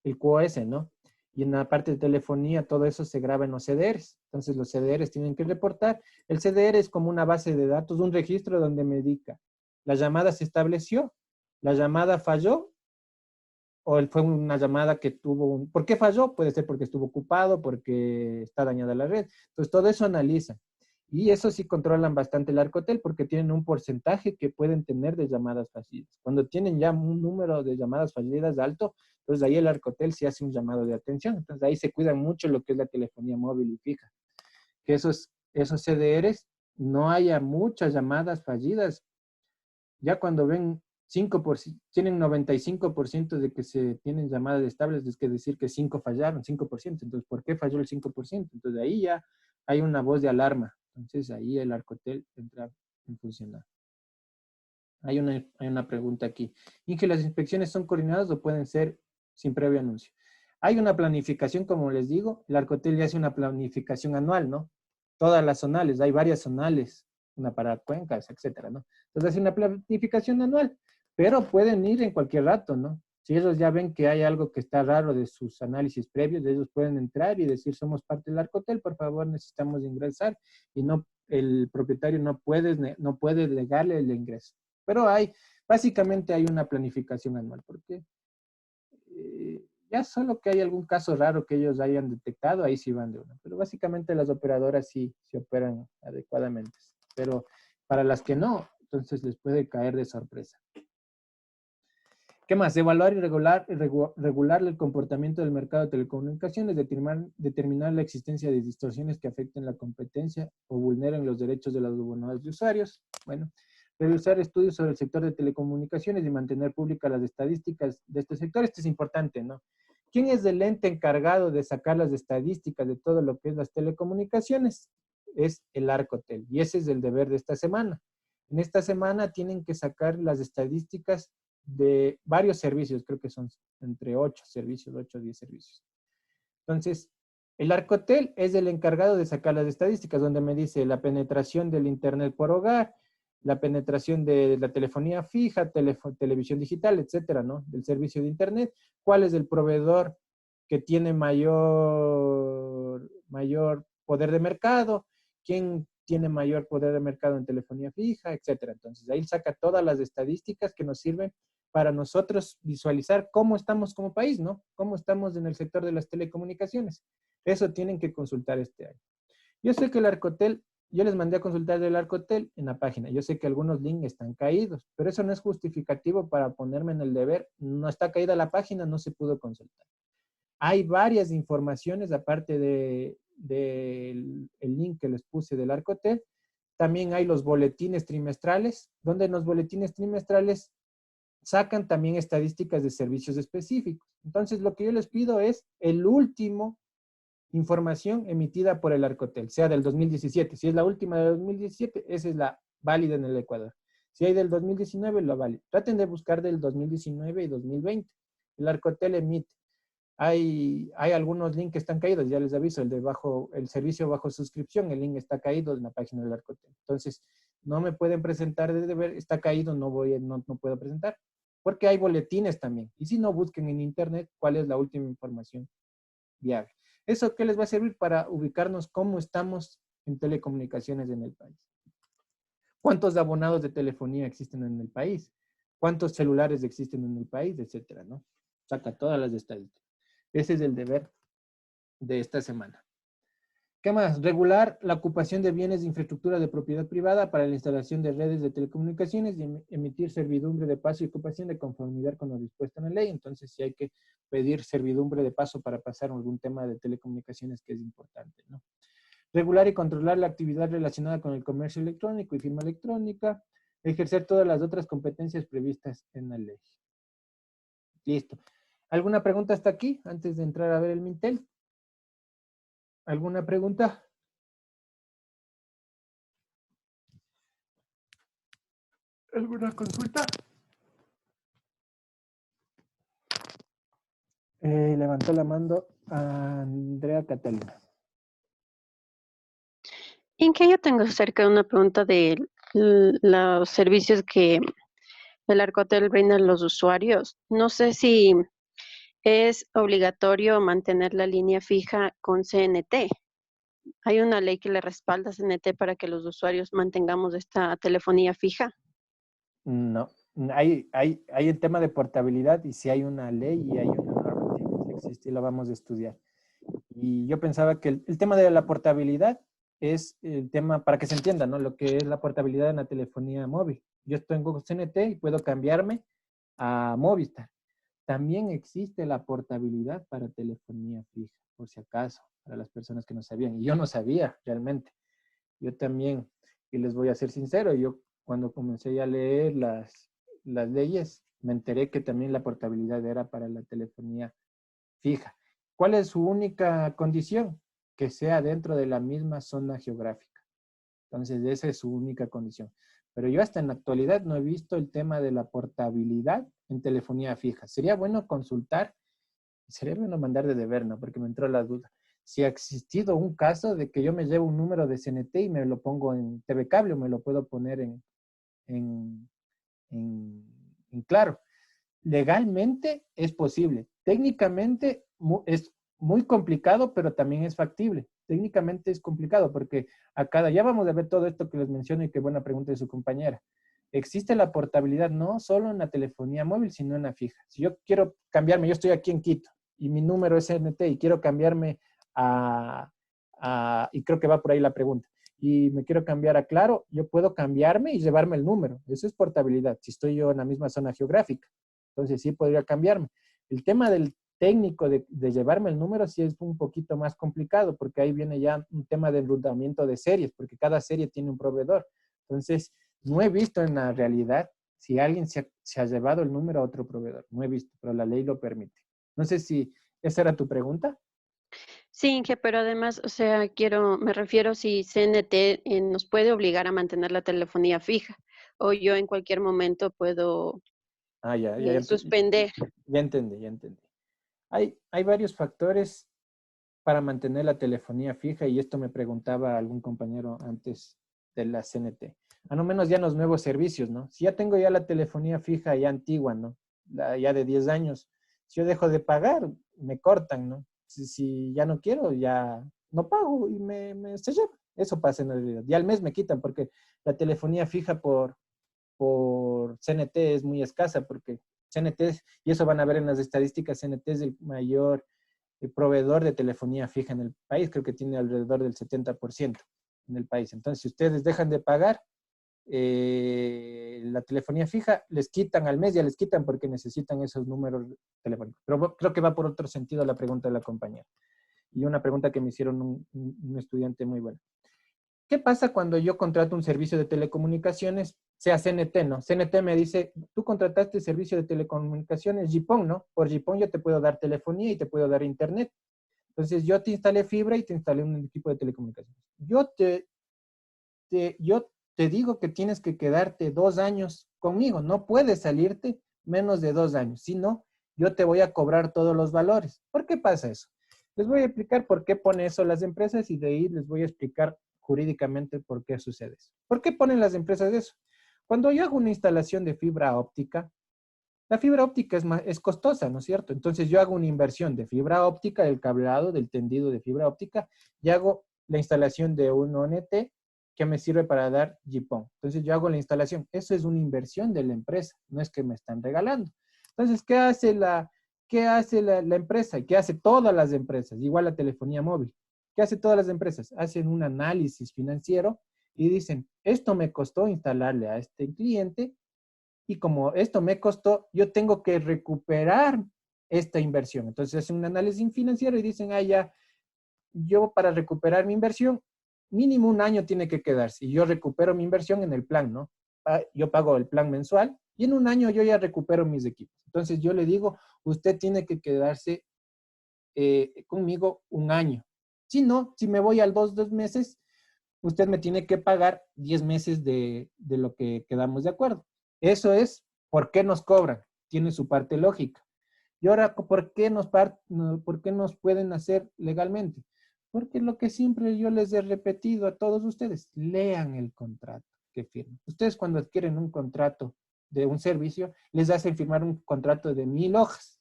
el QoS, ¿no? Y en la parte de telefonía, todo eso se graba en los CDRs. Entonces, los CDRs tienen que reportar. El CDR es como una base de datos, un registro donde me indica, la llamada se estableció, la llamada falló, o fue una llamada que tuvo ¿por qué falló? Puede ser porque estuvo ocupado, porque está dañada la red. Entonces, todo eso analizan. Y eso sí controlan bastante el Arcotel porque tienen un porcentaje que pueden tener de llamadas fallidas. Cuando tienen ya un número de llamadas fallidas alto, entonces ahí el Arcotel sí hace un llamado de atención. Entonces ahí se cuida mucho lo que es la telefonía móvil y fija. Que esos CDRs no haya muchas llamadas fallidas. Ya cuando ven tienen 95% de que se tienen llamadas estables, es que decir que 5 fallaron, 5%. Entonces, ¿por qué falló el 5%? Entonces, ahí ya hay una voz de alarma. Entonces, ahí el Arcotel entra en funcionar. Hay una pregunta aquí. ¿Inge, las inspecciones son coordinadas o pueden ser sin previo anuncio? Hay una planificación, como les digo. El Arcotel ya hace una planificación anual, ¿no? Todas las zonales, hay varias zonales, una para cuencas, etcétera, ¿no? Entonces hace una planificación anual, pero pueden ir en cualquier rato, ¿no? Si ellos ya ven que hay algo que está raro de sus análisis previos, ellos pueden entrar y decir, somos parte del Arcotel, por favor, necesitamos ingresar, y no, el propietario no puede negarle el ingreso. Pero básicamente hay una planificación anual, porque ya solo que hay algún caso raro que ellos hayan detectado, ahí sí van de una. Pero básicamente las operadoras sí se operan adecuadamente. Pero para las que no, entonces les puede caer de sorpresa. ¿Qué más? Evaluar y regular el comportamiento del mercado de telecomunicaciones, determinar la existencia de distorsiones que afecten la competencia o vulneren los derechos de los abonados de usuarios. Bueno, realizar estudios sobre el sector de telecomunicaciones y mantener públicas las estadísticas de este sector. Esto es importante, ¿no? ¿Quién es el ente encargado de sacar las estadísticas de todo lo que es las telecomunicaciones? Es el Arcotel, y ese es el deber de esta semana. En esta semana tienen que sacar las estadísticas de varios servicios, creo que son entre 8 servicios, 8 o 10 servicios. Entonces, el Arcotel es el encargado de sacar las estadísticas, donde me dice la penetración del Internet por hogar, la penetración de la telefonía fija, televisión digital, etcétera, ¿no? Del servicio de Internet. ¿Cuál es el proveedor que tiene mayor poder de mercado? ¿Quién tiene mayor poder de mercado en telefonía fija, etcétera? Entonces, ahí saca todas las estadísticas que nos sirven para nosotros visualizar cómo estamos como país, ¿no? Cómo estamos en el sector de las telecomunicaciones. Eso tienen que consultar este año. Yo sé que el Arcotel, yo les mandé a consultar del Arcotel en la página. Yo sé que algunos links están caídos, pero eso no es justificativo para ponerme en el deber. No está caída la página, no se pudo consultar. Hay varias informaciones, aparte del link que les puse del Arcotel. También hay los boletines trimestrales, donde en los boletines trimestrales sacan también estadísticas de servicios específicos. Entonces, lo que yo les pido es el último información emitida por el Arcotel, sea del 2017. Si es la última del 2017, esa es la válida en el Ecuador. Si hay del 2019, lo vale. Traten de buscar del 2019 y 2020. El Arcotel emite. Hay algunos links que están caídos, ya les aviso, el servicio bajo suscripción, el link está caído en la página del Arcotel. Entonces, no me pueden presentar de deber, está caído, no puedo presentar, porque hay boletines también. Y si no, busquen en internet cuál es la última información viable. ¿Eso qué les va a servir? Para ubicarnos cómo estamos en telecomunicaciones en el país. ¿Cuántos abonados de telefonía existen en el país? ¿Cuántos celulares existen en el país? Etcétera, ¿no? Saca todas las estadísticas. Ese es el deber de esta semana. ¿Qué más? Regular la ocupación de bienes de infraestructura de propiedad privada para la instalación de redes de telecomunicaciones y emitir servidumbre de paso y ocupación de conformidad con lo dispuesto en la ley. Entonces, sí hay que pedir servidumbre de paso para pasar algún tema de telecomunicaciones que es importante, ¿no? Regular y controlar la actividad relacionada con el comercio electrónico y firma electrónica. Ejercer todas las otras competencias previstas en la ley. Listo. ¿Alguna pregunta hasta aquí, antes de entrar a ver el Mintel? ¿Alguna pregunta? ¿Alguna consulta? Levantó la mano a Andrea Catalina. En que yo tengo acerca de una pregunta de los servicios que el Arcotel brinda a los usuarios. No sé si es obligatorio mantener la línea fija con CNT. ¿Hay una ley que le respalda a CNT para que los usuarios mantengamos esta telefonía fija? No, hay el tema de portabilidad y si hay una ley y hay una normativa que existe y lo vamos a estudiar. Y yo pensaba que el tema de la portabilidad es el tema, para que se entienda, ¿no? Lo que es la portabilidad en la telefonía móvil. Yo tengo CNT y puedo cambiarme a Movistar. También existe la portabilidad para telefonía fija, por si acaso, para las personas que no sabían. Y yo no sabía realmente. Yo también, y les voy a ser sincero, yo cuando comencé a leer las leyes, me enteré que también la portabilidad era para la telefonía fija. ¿Cuál es su única condición? Que sea dentro de la misma zona geográfica. Entonces, esa es su única condición. Pero yo hasta en la actualidad no he visto el tema de la portabilidad en telefonía fija. Sería bueno consultar, sería bueno mandar de deber, ¿no? Porque me entró la duda. Si ha existido un caso de que yo me llevo un número de CNT y me lo pongo en TV Cable o me lo puedo poner en Claro. Legalmente es posible. Técnicamente es muy complicado, pero también es factible. Técnicamente es complicado porque ya vamos a ver todo esto que les menciono y qué buena pregunta de su compañera. Existe la portabilidad no solo en la telefonía móvil, sino en la fija. Si yo quiero cambiarme, yo estoy aquí en Quito y mi número es CNT y quiero cambiarme y creo que va por ahí la pregunta, y me quiero cambiar a Claro, yo puedo cambiarme y llevarme el número. Eso es portabilidad, si estoy yo en la misma zona geográfica. Entonces sí podría cambiarme. El tema del técnico de llevarme el número sí es un poquito más complicado, porque ahí viene ya un tema de enrutamiento de series, porque cada serie tiene un proveedor. Entonces, no he visto en la realidad si alguien se ha llevado el número a otro proveedor. No he visto, pero la ley lo permite. No sé si esa era tu pregunta. Sí, Inge, pero además, o sea, me refiero si CNT nos puede obligar a mantener la telefonía fija o yo en cualquier momento puedo suspender. Ya entendí. Hay varios factores para mantener la telefonía fija y esto me preguntaba algún compañero antes de la CNT. A no menos ya en los nuevos servicios, ¿no? Si ya tengo ya la telefonía fija ya antigua, ¿no? Ya de 10 años, si yo dejo de pagar, me cortan, ¿no? Si ya no quiero, ya no pago y se lleva. Eso pasa en la realidad. Y al mes me quitan porque la telefonía fija por CNT es muy escasa porque CNT, y eso van a ver en las estadísticas, CNT es el mayor proveedor de telefonía fija en el país, creo que tiene alrededor del 70% en el país. Entonces, si ustedes dejan de pagar la telefonía fija, les quitan al mes, ya les quitan porque necesitan esos números telefónicos. Pero creo que va por otro sentido la pregunta de la compañera. Y una pregunta que me hicieron un estudiante muy bueno. ¿Qué pasa cuando yo contrato un servicio de telecomunicaciones, sea CNT, ¿no? CNT me dice, tú contrataste servicio de telecomunicaciones GPON, ¿no? Por GPON yo te puedo dar telefonía y te puedo dar internet. Entonces yo te instalé fibra y te instalé un equipo de telecomunicaciones. Yo te digo que tienes que quedarte 2 años conmigo, no puedes salirte menos de 2 años, si no, yo te voy a cobrar todos los valores. ¿Por qué pasa eso? Les voy a explicar por qué pone eso las empresas y de ahí les voy a explicar jurídicamente por qué sucede eso. ¿Por qué ponen las empresas eso? Cuando yo hago una instalación de fibra óptica, la fibra óptica es costosa, ¿no es cierto? Entonces yo hago una inversión de fibra óptica, del cableado, del tendido de fibra óptica, y hago la instalación de un ONT que me sirve para dar GPON. Entonces yo hago la instalación. Eso es una inversión de la empresa, no es que me están regalando. Entonces, ¿qué hace la empresa? ¿Qué hace todas las empresas? Igual la telefonía móvil. ¿Qué hace todas las empresas? Hacen un análisis financiero y dicen, esto me costó instalarle a este cliente y como esto me costó, yo tengo que recuperar esta inversión. Entonces hacen un análisis financiero y dicen, ya, yo para recuperar mi inversión, mínimo 1 año tiene que quedarse y yo recupero mi inversión en el plan, ¿no? Yo pago el plan mensual y en 1 año yo ya recupero mis equipos. Entonces yo le digo, usted tiene que quedarse conmigo 1 año. Si no, si me voy al 2 meses, usted me tiene que pagar 10 meses de lo que quedamos de acuerdo. Eso es por qué nos cobran. Tiene su parte lógica. Y ahora, ¿por qué nos pueden hacer legalmente? Porque lo que siempre yo les he repetido a todos ustedes, lean el contrato que firman. Ustedes cuando adquieren un contrato de un servicio, les hacen firmar un contrato de 1000 hojas.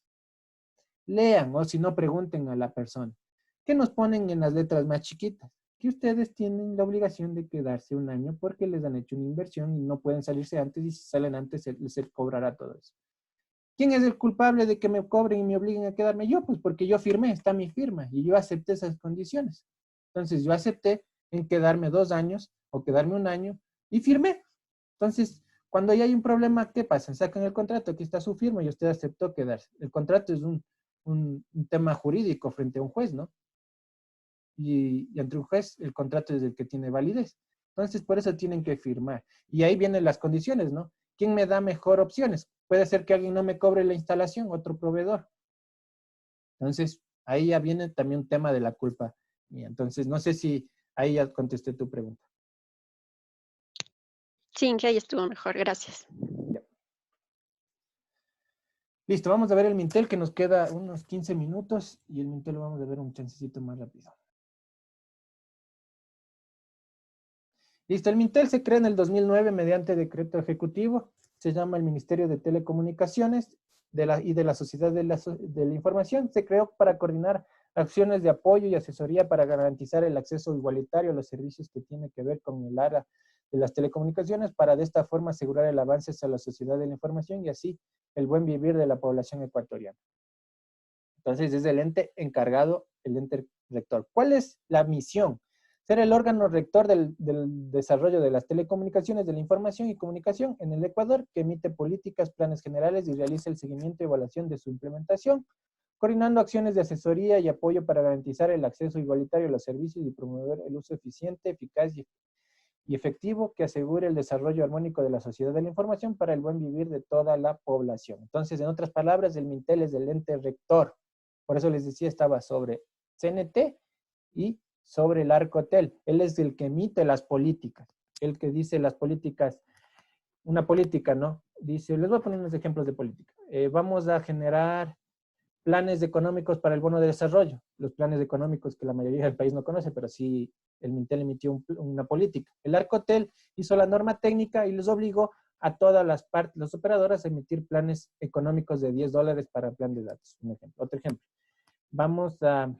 Lean, o si no, pregunten a la persona. ¿Qué nos ponen en las letras más chiquitas? Que ustedes tienen la obligación de quedarse 1 año porque les han hecho una inversión y no pueden salirse antes, y si salen antes se cobrará todo eso. ¿Quién es el culpable de que me cobren y me obliguen a quedarme? Yo, pues porque yo firmé, está mi firma y yo acepté esas condiciones. Entonces yo acepté en quedarme 2 años o quedarme 1 año y firmé. Entonces, cuando ya hay un problema, ¿qué pasa? Sacan el contrato, aquí está su firma y usted aceptó quedarse. El contrato es un tema jurídico frente a un juez, ¿no? Y ante un juez el contrato es el que tiene validez. Entonces, por eso tienen que firmar. Y ahí vienen las condiciones, ¿no? ¿quién me da mejor opciones? Puede ser que alguien no me cobre la instalación, otro proveedor. Entonces, ahí ya viene también un tema de la culpa mía. Entonces, no sé si ahí ya contesté tu pregunta. Sí, que ahí estuvo mejor, gracias. Ya. Listo, vamos a ver el Mintel, que nos queda unos 15 minutos, y el Mintel lo vamos a ver un chancecito más rápido. Listo, el Mintel se crea en el 2009 mediante decreto ejecutivo, se llama el Ministerio de Telecomunicaciones y de la Sociedad de la Información. Se creó para coordinar acciones de apoyo y asesoría para garantizar el acceso igualitario a los servicios que tienen que ver con el área de las telecomunicaciones, para de esta forma asegurar el avance hacia la sociedad de la información y así el buen vivir de la población ecuatoriana. Entonces es el ente encargado, el ente rector. ¿Cuál es la misión? Ser el órgano rector del desarrollo de las telecomunicaciones, de la información y comunicación en el Ecuador, que emite políticas, planes generales y realiza el seguimiento y evaluación de su implementación, coordinando acciones de asesoría y apoyo para garantizar el acceso igualitario a los servicios y promover el uso eficiente, eficaz y efectivo que asegure el desarrollo armónico de la sociedad de la información para el buen vivir de toda la población. Entonces, en otras palabras, el Mintel es el ente rector. Por eso les decía, estaba sobre CNT y sobre el Arcotel. Él es el que emite las políticas, el que dice las políticas, una política, ¿no? Dice, les voy a poner unos ejemplos de política. Vamos a generar planes económicos para el bono de desarrollo. Los planes económicos que la mayoría del país no conoce, pero sí el Mintel emitió una política. El Arcotel hizo la norma técnica y les obligó a todas las partes, las operadoras, a emitir planes económicos de $10 para el plan de datos. Un ejemplo. Otro ejemplo. Vamos a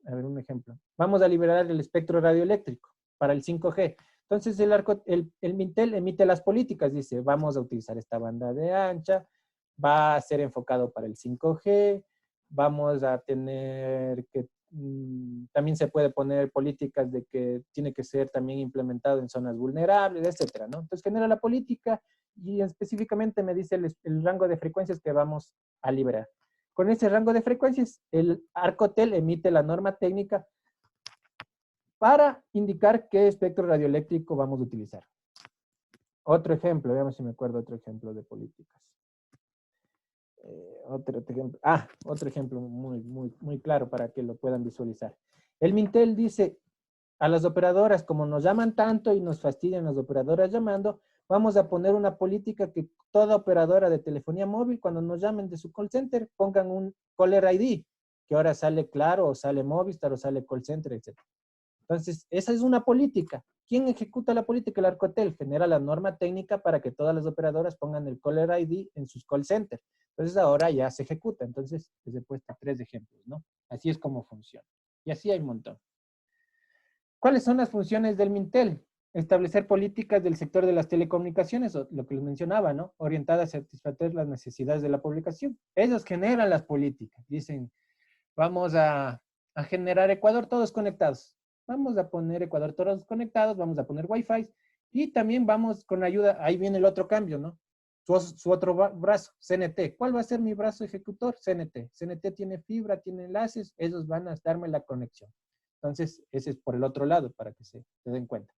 ver un ejemplo. Vamos a liberar el espectro radioeléctrico para el 5G. Entonces el Mintel emite las políticas, dice, vamos a utilizar esta banda de ancha, va a ser enfocado para el 5G, vamos a tener que, también se puede poner políticas de que tiene que ser también implementado en zonas vulnerables, etcétera, ¿no? Entonces genera la política y específicamente me dice el rango de frecuencias que vamos a liberar. Con ese rango de frecuencias, el Arcotel emite la norma técnica para indicar qué espectro radioeléctrico vamos a utilizar. Otro ejemplo, veamos si me acuerdo otro ejemplo de políticas. Otro ejemplo muy claro para que lo puedan visualizar. El Mintel dice a las operadoras, como nos llaman tanto y nos fastidian las operadoras llamando, vamos a poner una política que toda operadora de telefonía móvil, cuando nos llamen de su call center, pongan un caller ID, que ahora sale Claro, o sale Movistar, o sale call center, etc. Entonces, esa es una política. ¿Quién ejecuta la política? El Arcotel genera la norma técnica para que todas las operadoras pongan el caller ID en sus call centers. Entonces, ahora ya se ejecuta. Entonces, les he puesto 3 ejemplos, ¿no? Así es como funciona. Y así hay un montón. ¿Cuáles son las funciones del Mintel? Establecer políticas del sector de las telecomunicaciones, o lo que les mencionaba, ¿no? Orientadas a satisfacer las necesidades de la población. Ellos generan las políticas. Dicen, vamos a generar Ecuador todos conectados. Vamos a poner Ecuador todos conectados, vamos a poner Wi-Fi y también vamos con ayuda, ahí viene el otro cambio, ¿no? Su otro brazo, CNT. ¿Cuál va a ser mi brazo ejecutor? CNT. CNT tiene fibra, tiene enlaces, ellos van a darme la conexión. Entonces, ese es por el otro lado, para que se den cuenta.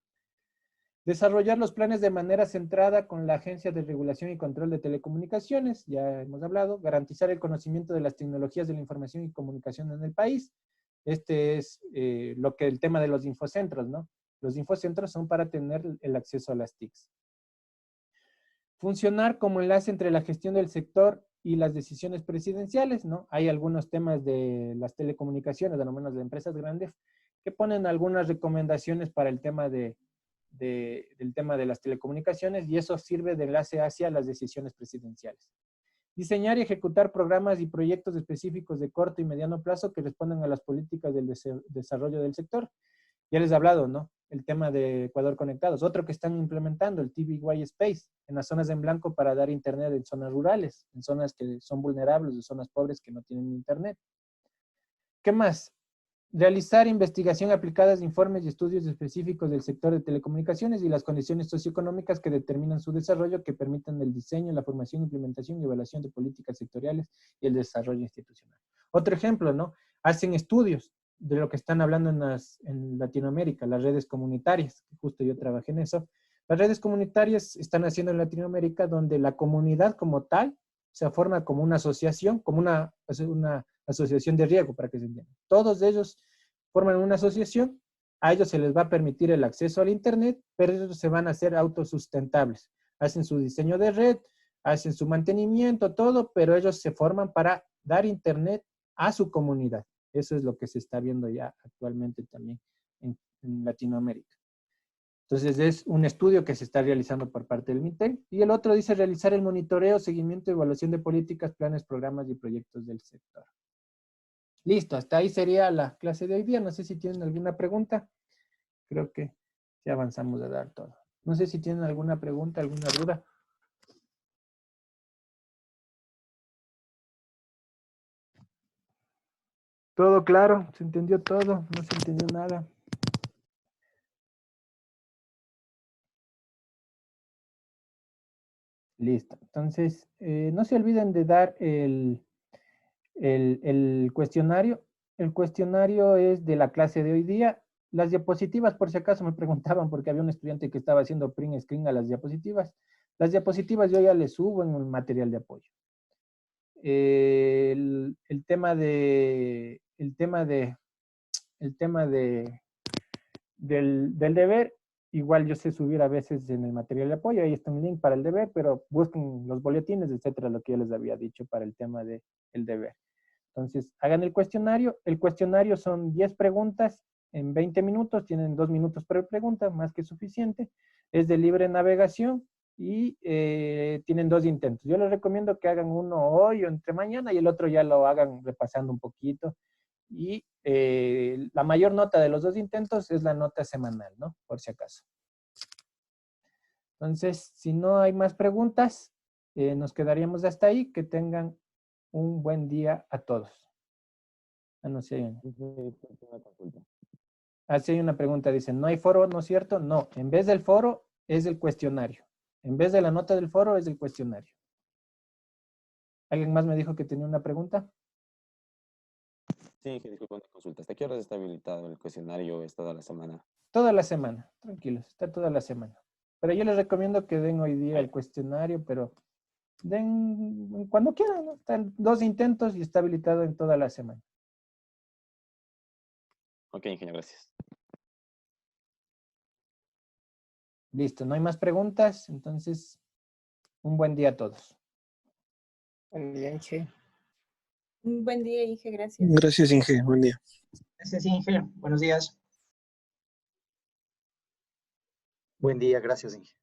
Desarrollar los planes de manera centrada con la Agencia de Regulación y Control de Telecomunicaciones, ya hemos hablado. Garantizar el conocimiento de las tecnologías de la información y comunicación en el país. Este es el tema de los infocentros, ¿no? Los infocentros son para tener el acceso a las TICs. Funcionar como enlace entre la gestión del sector y las decisiones presidenciales, ¿no? Hay algunos temas de las telecomunicaciones, al menos de empresas grandes, que ponen algunas recomendaciones para el tema del tema de las telecomunicaciones, y eso sirve de enlace hacia las decisiones presidenciales. Diseñar y ejecutar programas y proyectos específicos de corto y mediano plazo que respondan a las políticas del desarrollo del sector. Ya les he hablado, ¿no? El tema de Ecuador Conectados. Otro que están implementando, el TVY Space, en las zonas en blanco para dar internet en zonas rurales, en zonas que son vulnerables, en zonas pobres que no tienen internet. ¿Qué más? Realizar investigación aplicada de informes y estudios específicos del sector de telecomunicaciones y las condiciones socioeconómicas que determinan su desarrollo, que permitan el diseño, la formación, implementación y evaluación de políticas sectoriales y el desarrollo institucional. Otro ejemplo, ¿no? Hacen estudios de lo que están hablando en Latinoamérica, las redes comunitarias, justo yo trabajé en eso, Las redes comunitarias están haciendo en Latinoamérica donde la comunidad como tal se forma como una asociación, como una asociación de riesgo, para que se entienda. Todos ellos forman una asociación, a ellos se les va a permitir el acceso al Internet, pero ellos se van a hacer autosustentables. Hacen su diseño de red, hacen su mantenimiento, todo, pero ellos se forman para dar Internet a su comunidad. Eso es lo que se está viendo ya actualmente también en Latinoamérica. Entonces, es un estudio que se está realizando por parte del MINTEC. Y el otro dice realizar el monitoreo, seguimiento y evaluación de políticas, planes, programas y proyectos del sector. Listo, hasta ahí sería la clase de hoy día. No sé si tienen alguna pregunta. Creo que ya avanzamos a dar todo. No sé si tienen alguna pregunta, alguna duda. Todo claro, se entendió todo, no se entendió nada. Listo. Entonces, no se olviden de dar el cuestionario. El cuestionario es de la clase de hoy día. Las diapositivas, por si acaso me preguntaban, porque había un estudiante que estaba haciendo print screen a las diapositivas. Las diapositivas yo ya les subo en un material de apoyo. El tema del deber, igual yo sé subir a veces en el material de apoyo, ahí está un link para el deber, pero busquen los boletines, etcétera, lo que yo les había dicho para el tema del deber. Entonces, hagan el cuestionario son 10 preguntas en 20 minutos, tienen 2 minutos por pregunta, más que suficiente, es de libre navegación y tienen 2 intentos. Yo les recomiendo que hagan uno hoy o entre mañana y el otro ya lo hagan repasando un poquito. Y la mayor nota de los 2 intentos es la nota semanal, ¿no? Por si acaso. Entonces, si no hay más preguntas, nos quedaríamos hasta ahí. Que tengan un buen día a todos. No sé. Así hay una pregunta, dice, ¿no hay foro, no es cierto? No, en vez del foro es el cuestionario. En vez de la nota del foro es el cuestionario. ¿Alguien más me dijo que tenía una pregunta? Sí, disculpa una consulta. ¿Hasta qué horas está habilitado el cuestionario? ¿Es toda la semana? Toda la semana, tranquilos, está toda la semana. Pero yo les recomiendo que den hoy día el cuestionario, pero den cuando quieran, ¿no? Están 2 intentos y está habilitado en toda la semana. Ok, ingeniero, gracias. Listo, no hay más preguntas, entonces un buen día a todos. Buen día, Inge. Un buen día, Inge, gracias. Gracias, Inge. Buen día. Gracias, Inge. Buenos días. Buen día, gracias, Inge.